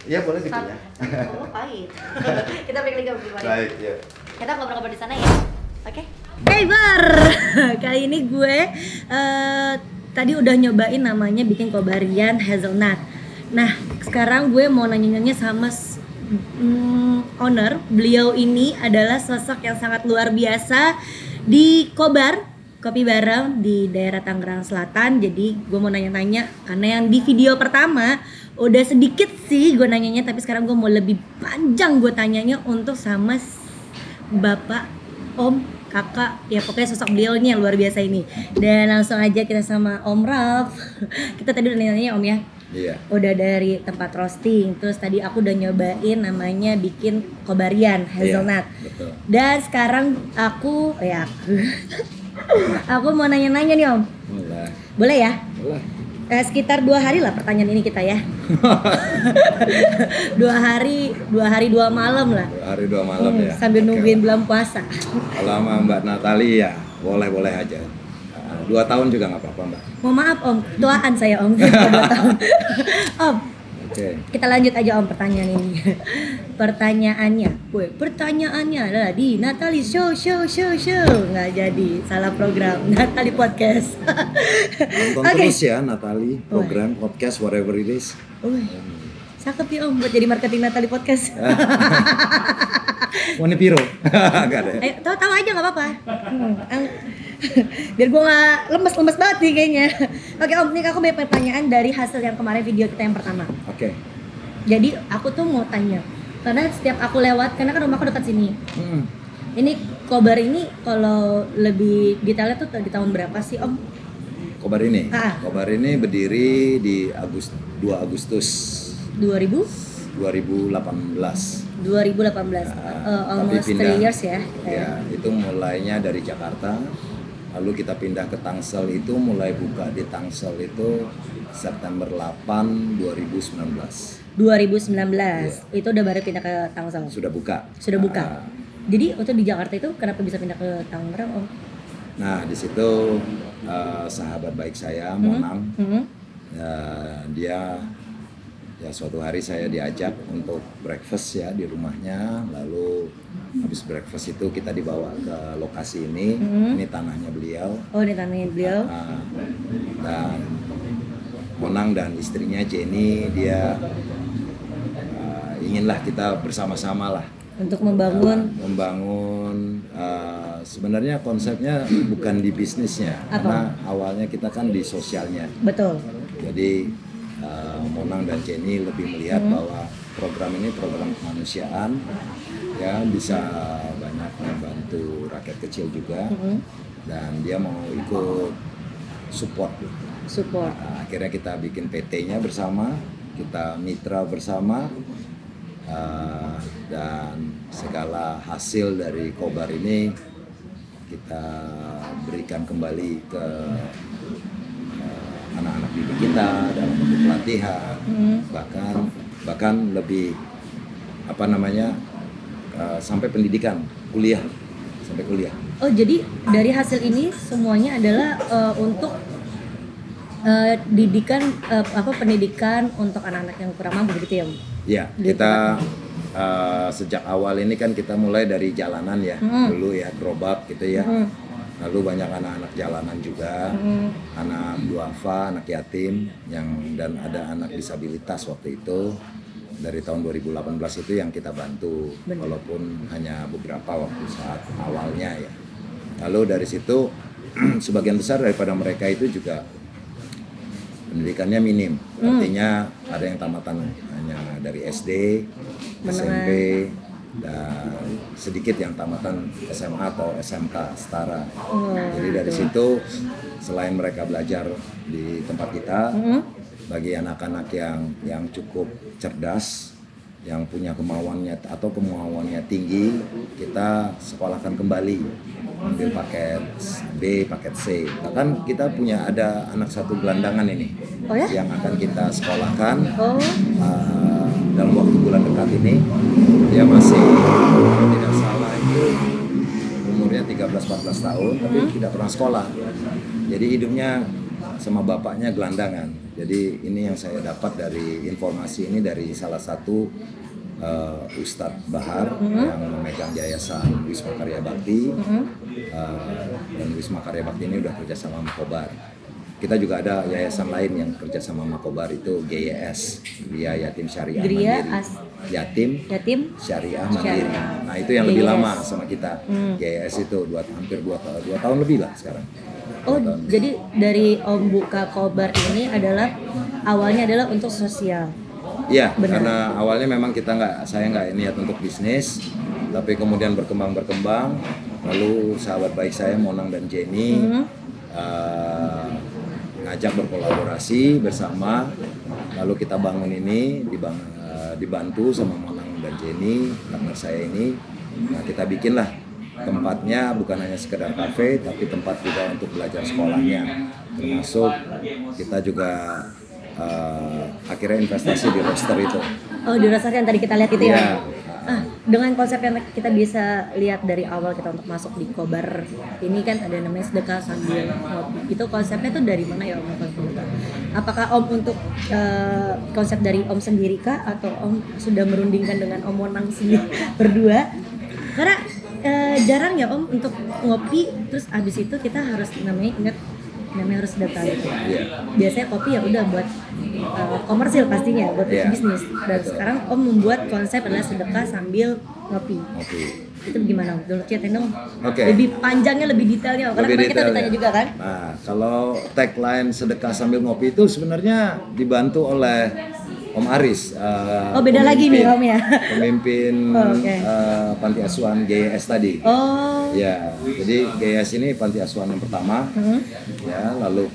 Iya boleh Sat- dikunyah. Oh pahit. Kita balik lagi ke gimana? Baik, ya. Kita ngobrol-ngobrol di sana ya. Oke. Hey Bar. Kali ini gue tadi udah nyobain namanya bikin kobarian hazelnut. Nah, sekarang gue mau nanya-nanya sama owner. Beliau ini adalah sosok yang sangat luar biasa di Kobar Kopi Bareng di daerah Tangerang Selatan. Jadi gue mau nanya-nanya karena yang di video pertama udah sedikit sih gue nanyanya, tapi sekarang gue mau lebih panjang gue tanyanya untuk sama Bapak, Om, Kakak, ya pokoknya sosok beliau nih yang luar biasa ini. Dan langsung aja kita sama Om Raf. Kita tadi udah nanya-nanya Om ya. Iya. Udah dari tempat roasting, terus tadi aku udah nyobain namanya bikin kobarian hazelnut. Iya, betul. Dan sekarang aku aku mau nanya-nanya nih Om. Boleh. Boleh ya? Boleh. Sekitar 2 hari lah pertanyaan ini kita ya. 2 hari 2 malam lah. 2 hari 2 malam ya. Sambil nungguin bulan puasa. Kalau sama Mbak Natali ya boleh aja. 2 tahun juga nggak apa-apa Mbak. Mohon maaf Om, tuaan saya Om. 2 tahun. Om, Oke. kita lanjut aja Om pertanyaan ini. Pertanyaannya adalah di Natali Show. Nggak jadi, salah program. Natali Podcast. Nonton Oke. terus ya Natali, program podcast whatever it is. Wih, cakep ya Om buat jadi marketing Natali Podcast. Warna biru. Enggak ada. Ayo, tahu aja nggak apa-apa. Biar gue nggak lemes banget nih kayaknya. Oke Om, nih aku banyak pertanyaan dari hasil yang kemarin video kita yang pertama. Oke. Jadi aku tuh mau tanya, karena setiap aku lewat, karena kan rumahku dekat sini. Ini Kobar ini kalau lebih detailnya tuh di tahun berapa sih Om? Kobar ini. Ah. Kobar ini berdiri di 2 Agustus 2018. 2018. Almost 3 years ya. Ya, itu mulainya dari Jakarta. Lalu kita pindah ke Tangsel, itu mulai buka di Tangsel itu September 8 2019. 2019. Itu udah baru pindah ke Tangsel. Sudah buka. Jadi waktu di Jakarta itu kenapa bisa pindah ke Tangerang Om? Nah, di situ sahabat baik saya Monang, dia ya suatu hari saya diajak untuk breakfast ya di rumahnya. Lalu habis breakfast itu kita dibawa ke lokasi ini. Ini tanahnya beliau. Oh, ini tanahnya beliau. Dan Monang dan istrinya Jenny, dia inginlah kita bersama-sama lah Untuk membangun Sebenarnya konsepnya bukan di bisnisnya, karena awalnya kita kan di sosialnya. Betul. Jadi Monang dan Jenny lebih melihat bahwa program ini program kemanusiaan, ya bisa banyak membantu rakyat kecil juga, dan dia mau ikut support. Nah, akhirnya kita bikin PT-nya bersama, kita mitra bersama, dan segala hasil dari Kobar ini kita berikan kembali ke anak-anak didik kita dalam bentuk pelatihan, bahkan lebih sampai pendidikan sampai kuliah. Oh, jadi dari hasil ini semuanya adalah untuk pendidikan untuk anak-anak yang kurang mampu gitu ya? Ya, kita sejak awal ini kan kita mulai dari jalanan ya, dulu ya, gerobak gitu ya. Lalu banyak anak-anak jalanan juga, anak duafa, anak yatim, dan ada anak disabilitas waktu itu. Dari tahun 2018 itu yang kita bantu, walaupun hanya beberapa waktu saat awalnya ya. Lalu dari situ sebagian besar daripada mereka itu juga pendidikannya minim, artinya ada yang tamatan hanya dari SD, SMP, dan sedikit yang tamatan SMA atau SMK setara. Jadi dari situ selain mereka belajar di tempat kita, bagi anak-anak yang cukup cerdas, yang punya kemauannya tinggi, kita sekolahkan kembali, ambil paket B, paket C. Bahkan kita punya ada anak satu gelandangan ini, yang akan kita sekolahkan dalam waktu bulan dekat ini. Dia masih, kalau tidak salah itu umurnya 13-14 tahun, tapi tidak pernah sekolah. Jadi hidupnya sama bapaknya gelandangan. Jadi ini yang saya dapat dari informasi ini dari salah satu Ustadz Bahar yang memegang yayasan Wisma Karya Bakti, dan Wisma Karya Bakti ini udah kerja sama Kobar. Kita juga ada yayasan lain yang kerja sama Kobar, itu GYS, Gria Yatim Syariah Mandiri. Yatim Syariah Mandiri. Nah itu yang lebih lama sama kita. GYS itu hampir 2 tahun lebih lah sekarang. Oh, jadi dari Om buka Kobar ini awalnya adalah untuk sosial. Iya, karena awalnya memang saya nggak niat untuk bisnis, tapi kemudian berkembang. Lalu sahabat baik saya Monang dan Jenny ngajak berkolaborasi bersama, lalu kita bangun ini dibantu sama Monang dan Jenny, partner saya ini. Nah, kita bikinlah tempatnya bukan hanya sekedar kafe, tapi tempat juga untuk belajar sekolahnya. Termasuk kita juga akhirnya investasi di roster itu. Oh, di roster yang tadi kita lihat itu ya? Dengan konsep yang kita bisa lihat dari awal kita untuk masuk di Kobar ini kan ada namanya sedekah sambil ngopi. Itu konsepnya tuh dari mana ya Om? Apakah Om untuk konsep dari Om sendiri kah? Atau Om sudah merundingkan dengan Om Monang sendiri berdua? Karena jarang ya Om untuk ngopi terus abis itu kita harus namanya harus sedekah gitu. Biasanya kopi ya udah buat komersil pastinya, buat bisnis. Dan sekarang Om membuat konsep adalah sedekah sambil ngopi. Itu gimana Om? Dulu ceritain dong. Lebih panjangnya, lebih detailnya. Karena kita ditanya juga kan. Nah, kalau tagline sedekah sambil ngopi itu sebenarnya dibantu oleh Om Aris. Beda lagi nih Om ya. Pemimpin panti asuhan GYS tadi. Ya, jadi GYS ini panti asuhan yang pertama. Ya, lalu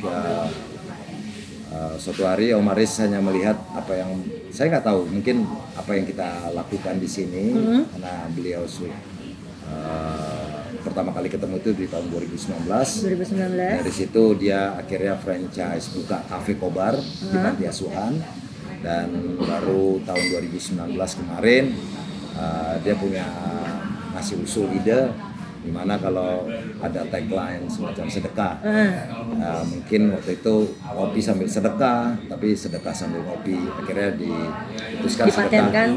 suatu hari Om Aris hanya melihat apa yang saya nggak tahu, mungkin apa yang kita lakukan di sini, karena beliau pertama kali ketemu itu di tahun 2019. Dari situ dia akhirnya franchise buka Cafe Kobar di panti asuhan. Dan baru tahun 2019 kemarin dia punya ngasih usul ide dimana kalau ada tagline semacam sedekah, mungkin waktu itu kopi sambil sedekah, tapi sedekah sambil kopi, akhirnya diputuskan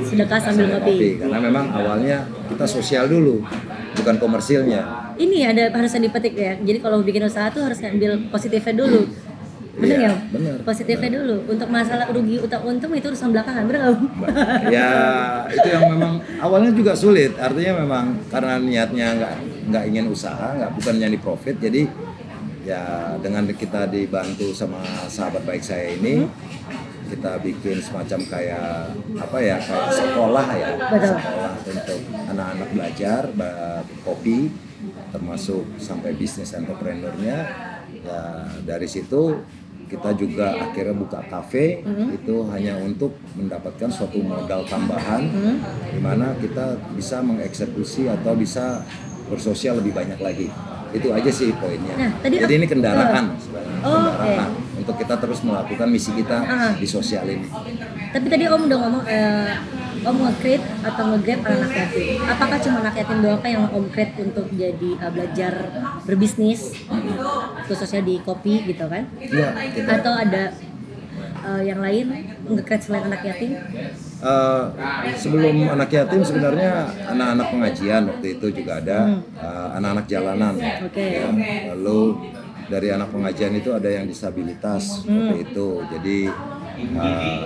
sedekah sambil ngopi. Karena memang awalnya kita sosial dulu, bukan komersilnya. Ini harusnya dipetik ya, jadi kalau bikin usaha tuh harus ngambil positifnya dulu. Bener ya? Bener. Positifnya dulu. Untuk masalah rugi untung itu urusan belakangan, bener nggak? Ya itu yang memang awalnya juga sulit. Artinya memang karena niatnya nggak ingin usaha, bukan nyari profit. Jadi ya dengan kita dibantu sama sahabat baik saya ini, kita bikin semacam kayak apa ya, kayak sekolah ya. Betul. Sekolah untuk anak-anak belajar kopi, termasuk sampai bisnis entrepreneurnya. Ya dari situ kita juga akhirnya buka kafe, itu hanya untuk mendapatkan suatu modal tambahan, di mana kita bisa mengeksekusi atau bisa bersosial lebih banyak lagi. Itu aja sih poinnya. Nah, jadi ini kendaraan sebenarnya, kendaraan okay. untuk kita terus melakukan misi kita di sosial ini. Tapi tadi Om udah ngomong Om nge-create atau nge-grab anak yatim. Apakah cuma anak yatim doang yang Om create untuk jadi belajar berbisnis, khususnya di kopi gitu kan? Iya. Atau ada yang lain nge-create selain anak yatim? Sebelum anak yatim sebenarnya anak-anak pengajian waktu itu juga ada, anak-anak jalanan. Okay. Ya. Lalu dari anak pengajian itu ada yang disabilitas waktu itu. Jadi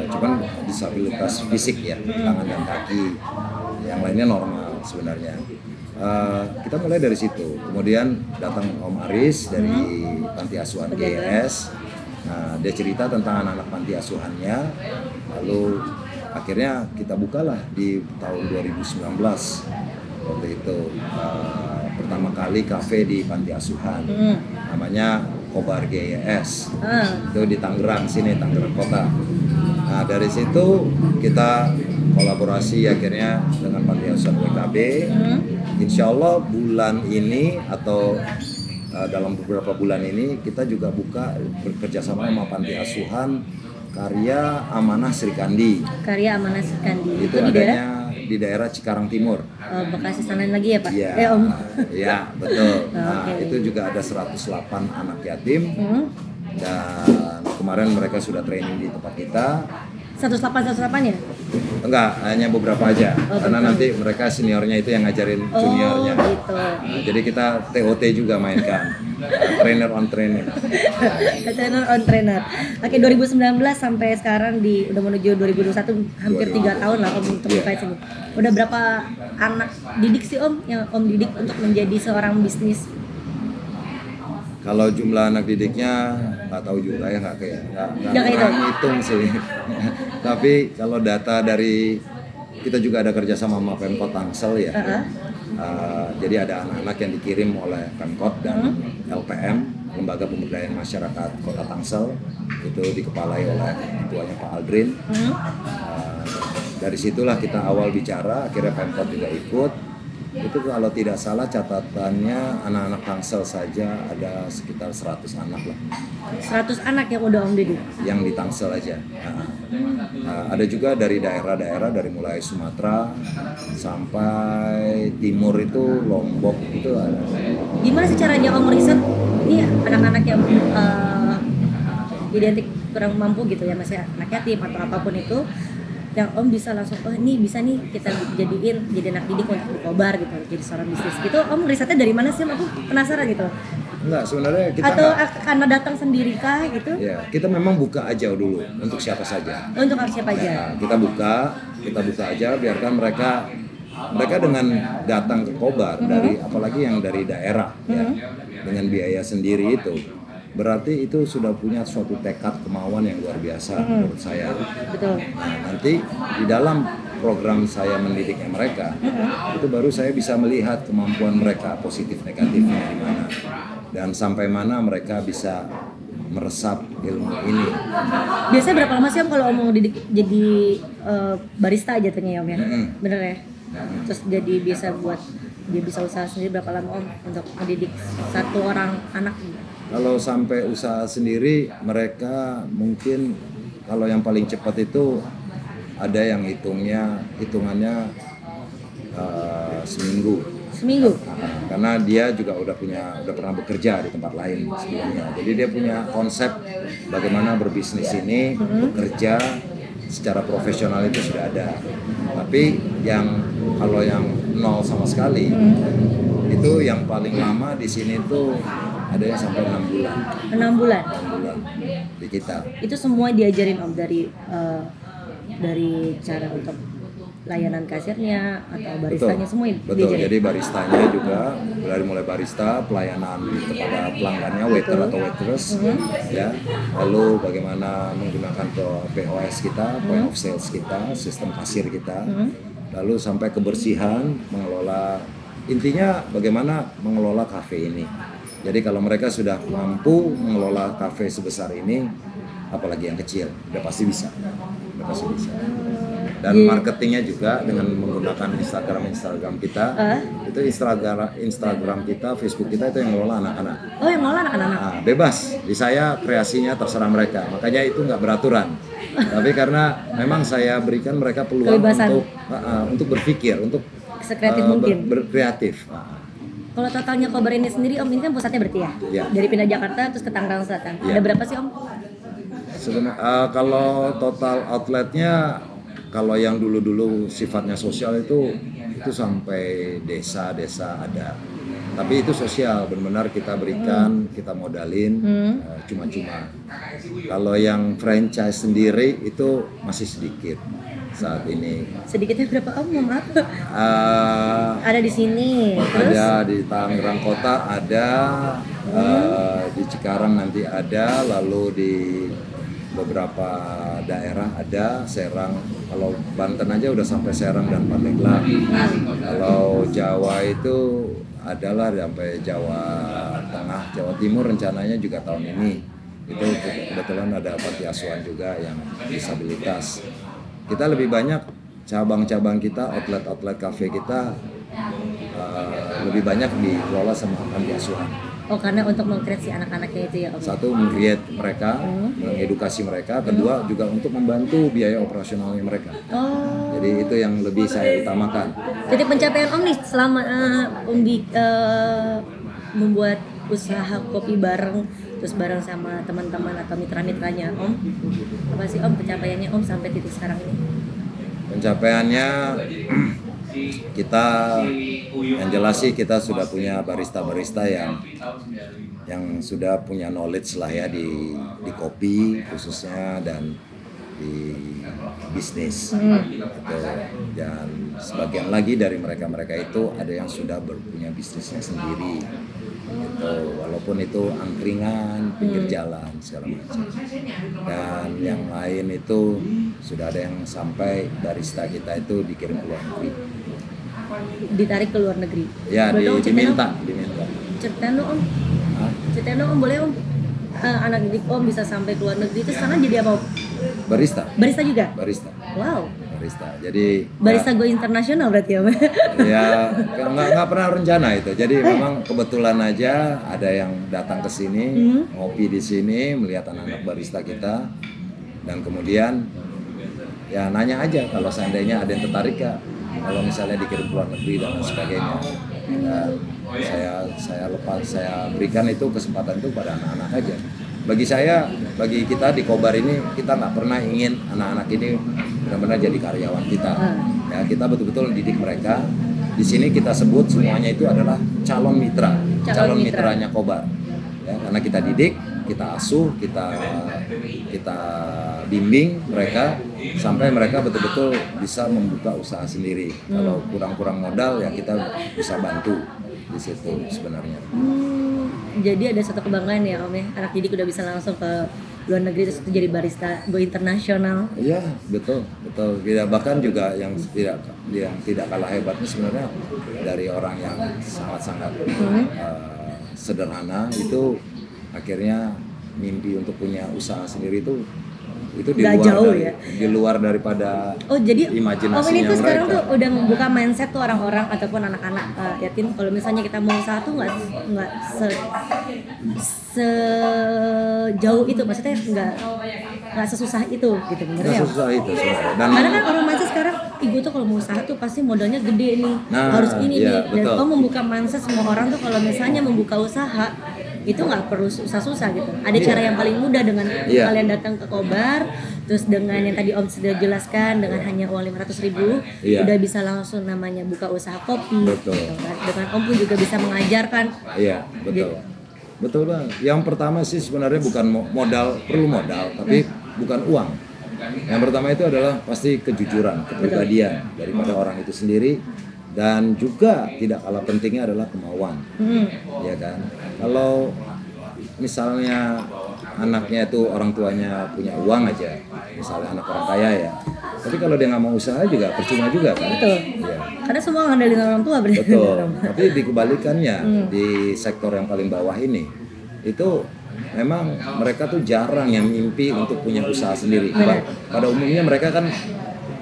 cuman disabilitas fisik ya, tangan dan kaki. Yang lainnya normal sebenarnya. Kita mulai dari situ. Kemudian datang Om Aris dari Panti Asuhan GIS. Nah, dia cerita tentang anak-anak panti asuhannya. Lalu akhirnya kita bukalah di tahun 2019 waktu itu pertama kali kafe di panti asuhan, namanya Kobar GIS. Itu di Tangerang sini, Tangerang Kota. Nah dari situ kita kolaborasi akhirnya dengan panti asuhan WKB. Insya Allah bulan ini atau dalam beberapa bulan ini kita juga buka bekerja sama panti asuhan Karya Amanah Sri Kandi. Karya Amanah Sri Kandi. Itu adanya di daerah Cikarang Timur. Bekasi sana lagi ya Pak? Iya. Om. Iya betul. Nah Okay. itu juga ada 108 anak yatim. Dan kemarin mereka sudah training di tempat kita. 108 ya? Enggak, hanya beberapa aja. Karena betul. nanti mereka seniornya itu yang ngajarin juniornya. Gitu. Nah, jadi kita TOT juga mainkan. Trainer on trainer. Trainer on trainer. Oke, 2019 sampai sekarang udah menuju 2021, hampir 3 tahun lah Om untuk buka sini. Udah berapa anak didik sih Om yang Om didik untuk menjadi seorang bisnis? Kalau jumlah anak didiknya nggak tahu juga ya, nggak ngitung sih. Tapi kalau data dari kita juga ada kerja sama Pemkot Tangsel ya. Jadi ada anak-anak yang dikirim oleh Pemkot dan LPM, Lembaga Pemberdayaan Masyarakat Kota Tangsel, itu dikepalai oleh ketuanya Pak Aldrin. Dari situlah kita awal bicara, akhirnya Pemkot juga ikut. Itu kalau tidak salah catatannya anak-anak Tangsel saja ada sekitar 100 anak lah. 100 anak yang udah Om didik? Yang di Tangsel aja. Ada juga dari daerah-daerah, dari mulai Sumatera sampai timur itu Lombok itu ada. Gimana sih caranya Om riset ini anak-anak yang identik kurang mampu gitu ya, masih anak yatim atau apapun itu, yang Om bisa langsung, oh ini bisa nih kita jadiin jadi anak didik untuk di Kobar gitu, jadi seorang bisnis gitu. Om risetnya dari mana sih Om? Aku penasaran gitu. Enggak, sebenarnya kita atau karena datang sendiri kah gitu? Ya, kita memang buka aja dulu untuk siapa saja. Untuk siapa aja? Nah, kita buka aja, biarkan mereka dengan datang ke Kobar dari apalagi yang dari daerah ya, dengan biaya sendiri itu. Berarti itu sudah punya suatu tekad kemauan yang luar biasa menurut saya. Betul. Nah, nanti di dalam program saya mendidiknya mereka, itu baru saya bisa melihat kemampuan mereka, positif negatifnya di mana, dan sampai mana mereka bisa meresap ilmu ini. Biasanya berapa lama sih Om kalau Om mau didik jadi barista aja ternyata Om ya? Bener ya? Terus jadi dia bisa usaha sendiri berapa lama Om untuk mendidik satu orang anak? Kalau sampai usaha sendiri, mereka mungkin kalau yang paling cepat itu ada yang hitungannya seminggu. Seminggu? Karena dia juga udah pernah bekerja di tempat lain sebelumnya. Jadi dia punya konsep bagaimana berbisnis ini, bekerja secara profesional itu sudah ada. Tapi kalau yang nol sama sekali, itu yang paling lama di sini tuh ada yang sampai 6 bulan. 6 bulan? 6 bulan di kita. Itu semua diajarin Om dari cara untuk layanan kasirnya atau baristanya semua Betul, diajarin? jadi baristanya juga dari mulai barista, pelayanan kepada pelanggannya, waiter atau waitress, ya. Lalu bagaimana menggunakan POS kita, point of sales kita, sistem kasir kita, lalu sampai kebersihan, mengelola, intinya bagaimana mengelola kafe ini. Jadi kalau mereka sudah mampu mengelola kafe sebesar ini, apalagi yang kecil, udah pasti bisa. Dan marketingnya juga dengan menggunakan Instagram kita, itu Instagram kita, Facebook kita itu yang ngelola anak-anak. Oh, yang ngelola anak-anak? Nah, bebas, di saya kreasinya terserah mereka, makanya itu nggak beraturan. Tapi karena memang saya berikan mereka peluang untuk berpikir, untuk sekreatif mungkin. Berkreatif. Kalau totalnya Kobar ini sendiri Om, ini kan pusatnya berarti ya? Ya. Dari pindah Jakarta terus ke Tangerang Selatan. Ya. Ada berapa sih Om? Kalau total outletnya, kalau yang dulu sifatnya sosial itu sampai desa-desa ada. Tapi itu sosial, benar-benar kita berikan, kita modalin, cuma-cuma. Kalau yang franchise sendiri itu masih sedikit saat ini. Sedikitnya berapa Om? Maaf. Ada di sini. Terus? Ada di Tangerang Kota, ada di Cikarang nanti ada, lalu di beberapa daerah ada, Serang. Kalau Banten aja udah sampai Serang dan Pandeglang. Kalau Jawa itu adalah sampai Jawa Tengah, Jawa Timur rencananya juga tahun ini. Itu kebetulan ada panti asuhan juga yang disabilitas. Kita lebih banyak cabang-cabang kita, outlet kafe kita lebih banyak dikelola sama panti asuhan. Oh, karena untuk meng-create si anak-anaknya itu ya Om? Satu, meng-create mereka, mengedukasi mereka. Kedua, juga untuk membantu biaya operasionalnya mereka. Oh. Jadi itu yang lebih saya utamakan. Jadi pencapaian Om nih selama Om membuat usaha kopi bareng, terus bareng sama teman-teman atau mitra-mitranya Om, apa sih Om pencapaiannya Om sampai titik sekarang ini? Pencapaiannya kita, yang jelas sih kita sudah punya barista-barista yang sudah punya knowledge lah ya di kopi khususnya dan di bisnis gitu. Dan sebagian lagi dari mereka itu ada yang sudah punya bisnisnya sendiri gitu, walaupun itu angkringan, pinggir jalan segala macam. Dan yang lain itu sudah ada yang sampai barista kita itu dikirim ke luar negeri. Ditarik ke luar negeri? Ya, diminta. Ceritain dong Om, boleh Om? Anak didik Om bisa sampai ke luar negeri itu sana jadi apa Om? Barista. Barista juga? Barista. Wow. Barista. Jadi barista go internasional berarti Om? Ya, nggak pernah rencana itu. Jadi memang kebetulan aja ada yang datang ke sini, ngopi di sini, melihat anak-anak barista kita, dan kemudian ya nanya aja kalau seandainya ada yang tertarik ya, kalau misalnya dikirim ke luar negeri dan sebagainya. Dan saya berikan itu kesempatan itu pada anak-anak aja. Bagi kita di Kobar ini, kita nggak pernah ingin anak-anak ini benar-benar jadi karyawan kita. Ya, kita betul-betul didik mereka. Di sini kita sebut semuanya itu adalah calon mitranya Kobar. Ya, karena kita didik, kita asuh, kita bimbing mereka sampai mereka betul-betul bisa membuka usaha sendiri. Kalau kurang modal ya kita bisa bantu di situ sebenarnya. Jadi ada satu kebanggaan ya Om ya, anak didik udah bisa langsung ke luar negeri terus jadi barista go internasional. Iya, betul. Ya, bahkan juga yang tidak kalah hebatnya sebenarnya dari orang yang sangat-sangat sederhana itu akhirnya mimpi untuk punya usaha sendiri itu di luar daripada imajinasinya Om ini tuh sekarang mereka. Tuh udah membuka mindset tuh orang-orang ataupun anak-anak yatim kalau misalnya kita mau usaha tuh nggak sejauh itu, maksudnya nggak sesusah itu gitu bener ya? Sesusah itu sebenarnya. Dan karena kan orang mindset sekarang ibu tuh kalau mau usaha tuh pasti modalnya gede nih, harus ini iya, nih. Dan betul. membuka mindset semua orang tuh kalau misalnya membuka usaha itu nggak perlu susah-susah gitu. Ada cara yang paling mudah dengan kalian datang ke Kobar, terus dengan yang tadi Om sudah jelaskan dengan hanya uang 500.000 udah bisa langsung namanya buka usaha kopi. Betul. Gitu kan. Dengan Om pun juga bisa mengajarkan. Iya, betul. Gitu. Betul Bang. Yang pertama sih sebenarnya bukan perlu modal, tapi bukan uang. Yang pertama itu adalah pasti kejujuran, kepribadian daripada orang itu sendiri, dan juga tidak kalah pentingnya adalah kemauan, ya kan. Kalau misalnya anaknya itu orang tuanya punya uang aja, misalnya anak orang kaya ya, tapi kalau dia nggak mau usaha juga percuma juga kan. Betul. Ya. Karena semua ngandelin orang tua berarti. Betul. Tapi dikebalikannya di sektor yang paling bawah ini itu memang mereka tuh jarang yang mimpi untuk punya usaha sendiri. Pada umumnya mereka kan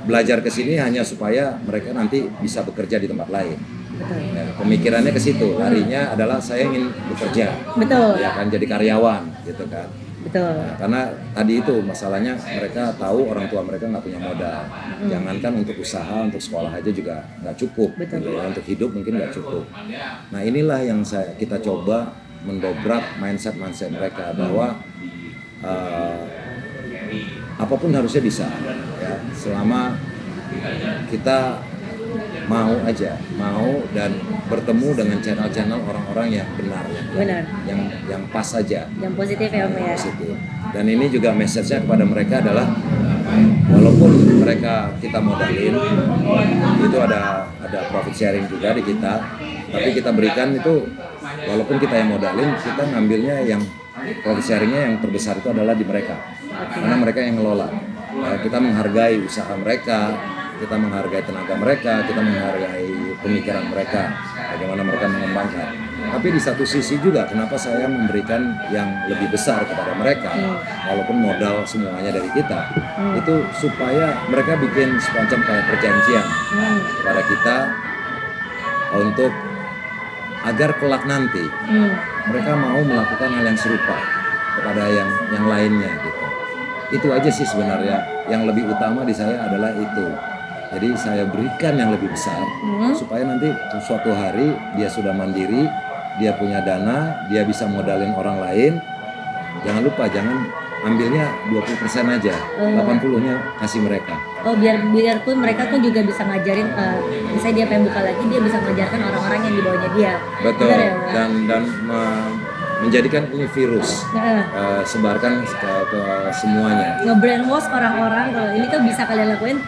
belajar ke sini hanya supaya mereka nanti bisa bekerja di tempat lain. Ya, pemikirannya ke situ, larinya adalah saya ingin bekerja. Betul. Ya kan, jadi karyawan gitu kan. Betul. Nah, karena tadi itu masalahnya mereka tahu orang tua mereka nggak punya modal. Jangankan untuk usaha, untuk sekolah aja juga nggak cukup. Betul. Gitu ya. Untuk hidup mungkin nggak cukup. Nah inilah yang kita coba mendobrak mindset mereka bahwa apapun harusnya bisa, ya, selama kita mau dan bertemu dengan channel-channel orang-orang yang benar. Yang pas saja, yang positif ya Om ya. Positif. Dan ini juga message-nya kepada mereka adalah walaupun mereka kita modalin, itu ada profit sharing juga di kita, tapi kita berikan itu walaupun kita yang modalin, kita ngambilnya yang profit sharingnya yang terbesar itu adalah di mereka, karena mereka yang ngelola. Kita menghargai usaha mereka, kita menghargai tenaga mereka, kita menghargai pemikiran mereka, bagaimana mereka mengembangkan. Tapi di satu sisi juga kenapa saya memberikan yang lebih besar kepada mereka, walaupun modal semuanya dari kita, itu supaya mereka bikin semacam kayak perjanjian kepada kita untuk agar kelak nanti mereka mau melakukan hal yang serupa kepada yang lainnya gitu. Itu aja sih sebenarnya yang lebih utama di saya adalah itu. Jadi saya berikan yang lebih besar supaya nanti suatu hari dia sudah mandiri, dia punya dana, dia bisa modalin orang lain. Jangan lupa, jangan ambilnya 20% aja, 80-nya kasih mereka. Oh, biarpun mereka pun juga bisa ngajarin, misalnya dia pengen buka lagi, dia bisa mengajarkan orang-orang yang di bawahnya dia. Betul. Benar, ya, dan menjadikan ini virus, sebarkan ke semuanya. Nge-brainwash orang-orang kalau ini tuh bisa kalian lakuin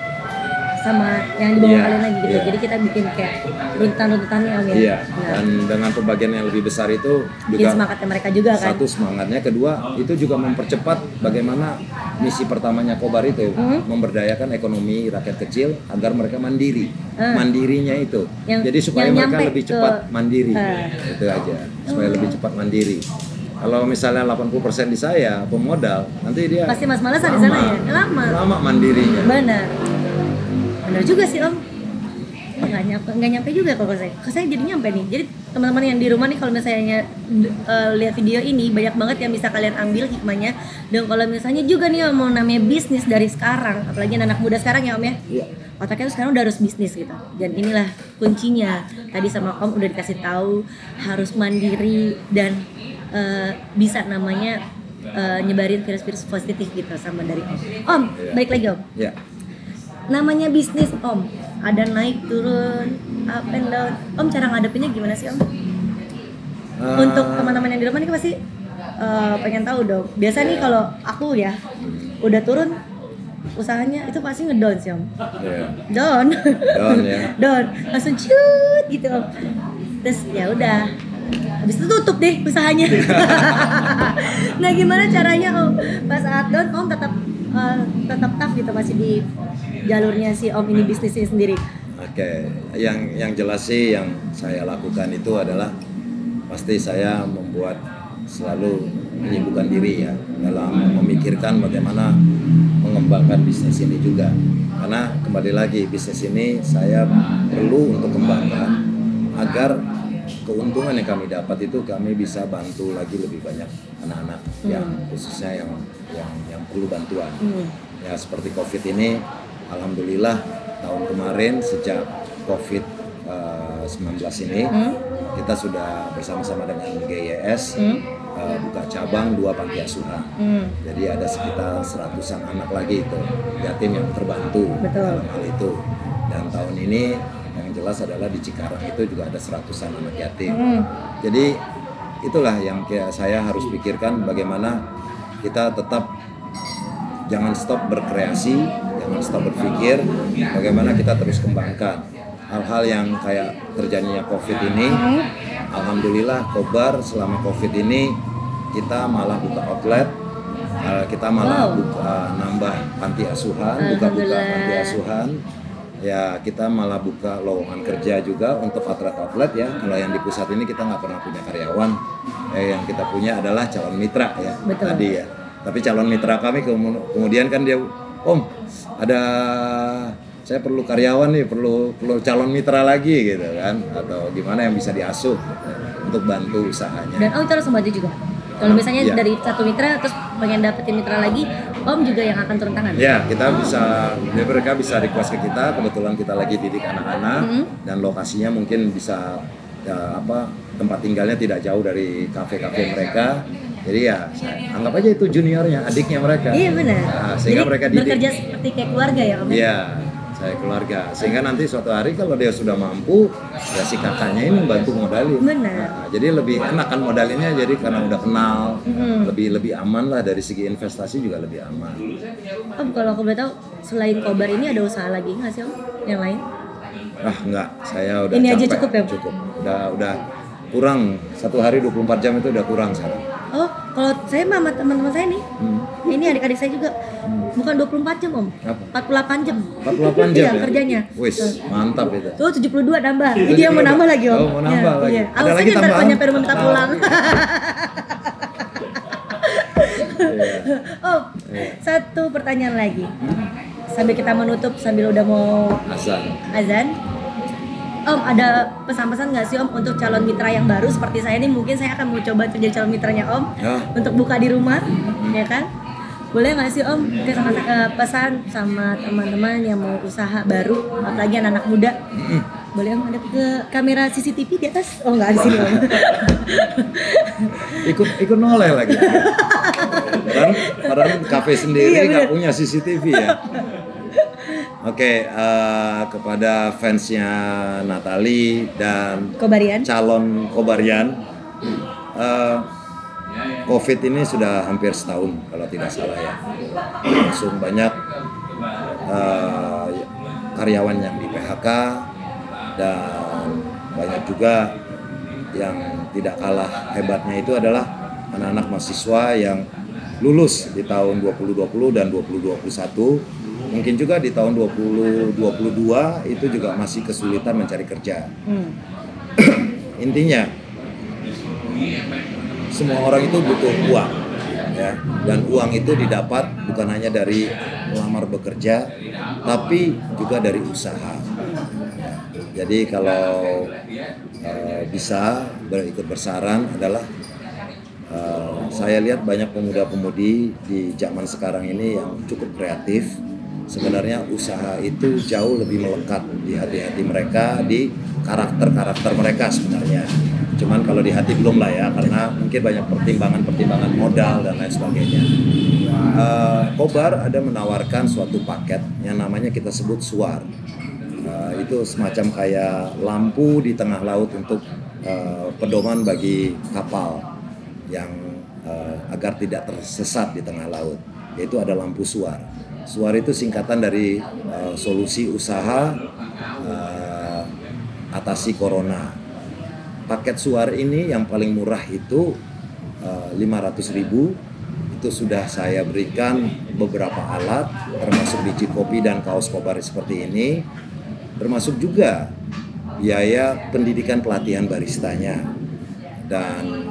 sama yang di bawah kalian lagi gitu. Jadi kita bikin kayak runtutan-runtutannya Om ya. Iya. Dan dengan pembagian yang lebih besar itu juga semangatnya mereka juga kan. Satu semangatnya, kedua itu juga mempercepat bagaimana misi pertamanya Kobar itu memberdayakan ekonomi rakyat kecil agar mereka mandiri. Mandirinya itu. Jadi supaya mereka lebih cepat mandiri. Itu aja. Supaya lebih cepat mandiri. Kalau misalnya 80% di saya pemodal, nanti dia pasti mas-malasan di sana ya. Lama mandirinya. Benar juga sih Om. Nggak nyampe juga kalau saya jadi nyampe nih. Jadi teman-teman yang di rumah nih kalau misalnya lihat video ini banyak banget yang bisa kalian ambil hikmahnya. Dan kalau misalnya juga nih Om mau namanya bisnis dari sekarang, apalagi anak muda sekarang ya Om ya. Otaknya tuh sekarang udah harus bisnis gitu. Dan inilah kuncinya. Tadi sama Om udah dikasih tahu harus mandiri dan bisa namanya nyebarin virus-virus positif gitu sama dari Om. Om, balik lagi Om. Namanya bisnis Om, ada naik turun, up and down. Om cara ngadepinnya gimana sih Om? Untuk teman-teman yang di rumah nih pasti pengen tahu dong. Biasa nih kalau aku ya udah turun usahanya itu pasti ngedown sih Om. Down ya. Down, langsung cut gitu Om. Terus ya udah, habis itu tutup deh usahanya. Nah gimana caranya Om? Pas saat down Om tetap tough gitu, masih di jalurnya si Om ini bisnisnya sendiri. Oke, yang jelas sih yang saya lakukan itu adalah pasti saya membuat selalu menyibukkan diri ya dalam memikirkan bagaimana mengembangkan bisnis ini juga. Karena kembali lagi bisnis ini saya perlu untuk kembangkan agar keuntungan yang kami dapat itu kami bisa bantu lagi lebih banyak anak-anak yang khususnya yang perlu bantuan. Ya seperti COVID ini, alhamdulillah tahun kemarin sejak COVID-19 ini kita sudah bersama-sama dengan GYS buka cabang 2 panti asuhan. Jadi ada sekitar 100-an anak lagi itu yatim yang terbantu dalam hal itu. Dan tahun ini yang jelas adalah di Cikarang itu juga ada 100-an anak yatim. Jadi itulah yang saya harus pikirkan, bagaimana kita tetap jangan stop berkreasi, jangan stop berpikir bagaimana kita terus kembangkan hal-hal yang kayak terjadinya COVID ini. Alhamdulillah Kobar selama COVID ini kita malah buka outlet, kita malah buka nambah panti asuhan, buka-buka panti asuhan. Ya kita malah buka lowongan kerja juga untuk outlet ya. Kalau yang di pusat ini kita nggak pernah punya karyawan, yang kita punya adalah calon mitra ya. Betul. Tadi ya. Tapi calon mitra kami kemudian kan dia, Om ada saya perlu karyawan nih, perlu calon mitra lagi gitu kan, atau gimana yang bisa diasuh untuk bantu usahanya. Dan Om terus membantu juga. Kalau misalnya dari satu mitra terus pengen dapetin mitra lagi, Om juga yang akan turun tangan. Ya, kita bisa, mereka bisa request ke kita. Kebetulan kita lagi didik anak-anak dan lokasinya mungkin bisa tempat tinggalnya tidak jauh dari kafe-kafe mereka. Jadi ya, anggap aja itu juniornya, adiknya mereka. Iya benar. Nah, sehingga jadi mereka didik. Bekerja seperti kayak keluarga ya Om? Iya, saya keluarga. Sehingga nanti suatu hari kalau dia sudah mampu, ya si kakaknya ini membantu modalin. Benar. Nah, jadi lebih enak kan modalinnya, jadi karena udah kenal, lebih aman lah dari segi investasi juga lebih aman. Om kalau aku boleh tahu, selain Kobar ini ada usaha lagi nggak sih Om? Yang lain? Ah enggak, saya udah ini capek. aja cukup ya? Cukup. Udah kurang, satu hari 24 jam itu udah kurang sekarang. Oh, kalau saya sama teman-teman saya nih, ini adik-adik saya juga, bukan 24 jam Om, Apa? 48 jam. 48 jam Iya, ya? kerjanya. Wis, mantap itu. Tuh 72 nambah, ini yang mau nambah lagi Om. Oh, mau nambah lagi. Iya. Ada Awas lagi aja ntar tambahan? kalau nyampe rumah minta pulang. Oh, satu pertanyaan lagi. Sambil kita menutup, sambil udah mau azan. Om, ada pesan-pesan nggak sih Om untuk calon mitra yang baru seperti saya nih? Mungkin saya akan mau coba jadi calon mitranya Om untuk buka di rumah, ya kan? Boleh nggak sih Om pesan sama teman-teman yang mau usaha baru, apalagi anak-anak muda? Boleh Om ada ke kamera CCTV di atas? Oh nggak di sini Om. ikut noleh lagi. Padahal kafe sendiri nggak punya CCTV ya. Oke, kepada fansnya Natali dan Kobarian. calon Kobarian, COVID ini sudah hampir setahun kalau tidak salah ya. Langsung banyak karyawan yang di PHK dan banyak juga yang tidak kalah hebatnya itu adalah anak-anak mahasiswa yang lulus di tahun 2020 dan 2021. Mungkin juga di tahun 2022 itu juga masih kesulitan mencari kerja. Intinya semua orang itu butuh uang ya, dan uang itu didapat bukan hanya dari melamar bekerja tapi juga dari usaha. Jadi kalau bisa ikut bersaran adalah saya lihat banyak pemuda-pemudi di zaman sekarang ini yang cukup kreatif. Sebenarnya usaha itu jauh lebih melekat di hati-hati mereka, di karakter-karakter mereka sebenarnya. Cuman kalau di hati belum lah ya, karena mungkin banyak pertimbangan modal dan lain sebagainya. Kobar ada menawarkan suatu paket yang namanya kita sebut suar. Itu semacam kayak lampu di tengah laut untuk pedoman bagi kapal yang agar tidak tersesat di tengah laut. Yaitu ada lampu suar. Suar itu singkatan dari solusi usaha atasi corona. Paket suar ini yang paling murah itu 500.000. Itu sudah saya berikan beberapa alat, termasuk biji kopi dan kaos Kobar seperti ini. Termasuk juga biaya pendidikan pelatihan baristanya. Dan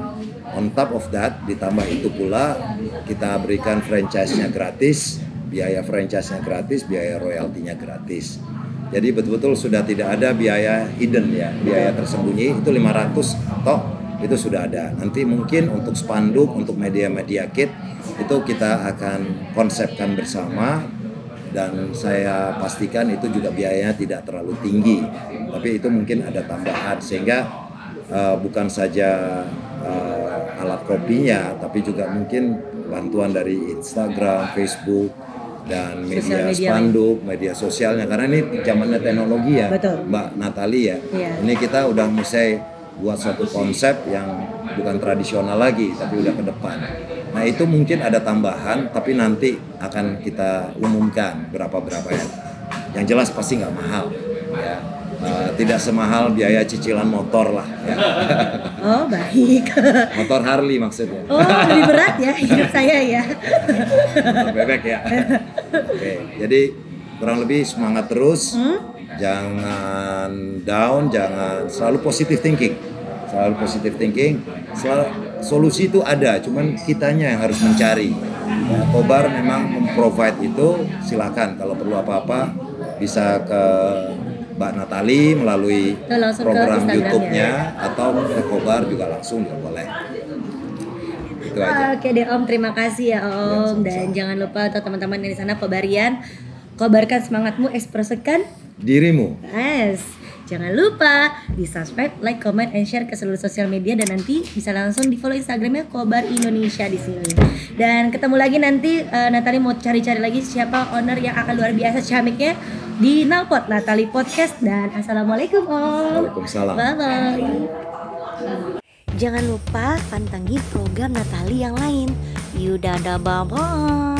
on top of that, ditambah itu pula kita berikan franchise-nya gratis. Biaya franchise-nya gratis, biaya royaltinya gratis. Jadi betul-betul sudah tidak ada biaya hidden ya, biaya tersembunyi. Itu 500 toh itu sudah ada. Nanti mungkin untuk spanduk, untuk media-media kit itu kita akan konsepkan bersama, dan saya pastikan itu juga biayanya tidak terlalu tinggi. Tapi itu mungkin ada tambahan sehingga bukan saja alat kopinya, tapi juga mungkin bantuan dari Instagram, Facebook, dan media spanduk, media sosialnya, karena ini zamannya teknologi ya. Betul. Mbak Natali ya. Ini kita udah mulai buat suatu konsep yang bukan tradisional lagi tapi udah ke depan. Nah itu mungkin ada tambahan, tapi nanti akan kita umumkan berapa yang jelas pasti nggak mahal, ya. Tidak semahal biaya cicilan motor lah, ya. Oh baik. Motor Harley maksudnya. Oh lebih berat ya hidup saya ya. Motor bebek ya. Oke, jadi kurang lebih semangat terus, jangan down, jangan selalu positive thinking. Solusi itu ada, cuman kitanya yang harus mencari. Ya, Kobar memang memprovide itu, silakan kalau perlu apa-apa bisa ke Mbak Natali melalui program YouTube-nya atau ke Kobar juga langsung juga boleh. Itu aja. Oke deh Om, terima kasih ya Om. Dan jangan lupa untuk teman-teman yang di sana Kobarian, kobarkan semangatmu, ekspresikan dirimu. Yes. Jangan lupa di subscribe, like, comment, and share ke seluruh sosial media, dan nanti bisa langsung di follow Instagramnya Kobar Indonesia di sini. Dan ketemu lagi nanti Natali mau cari-cari lagi siapa owner yang akan luar biasa ciamiknya di Nalpot Natali Podcast. Dan assalamualaikum Om. Waalaikumsalam. Bye bye. Jangan lupa pantengin program Natali yang lain. Yudah, bye bye.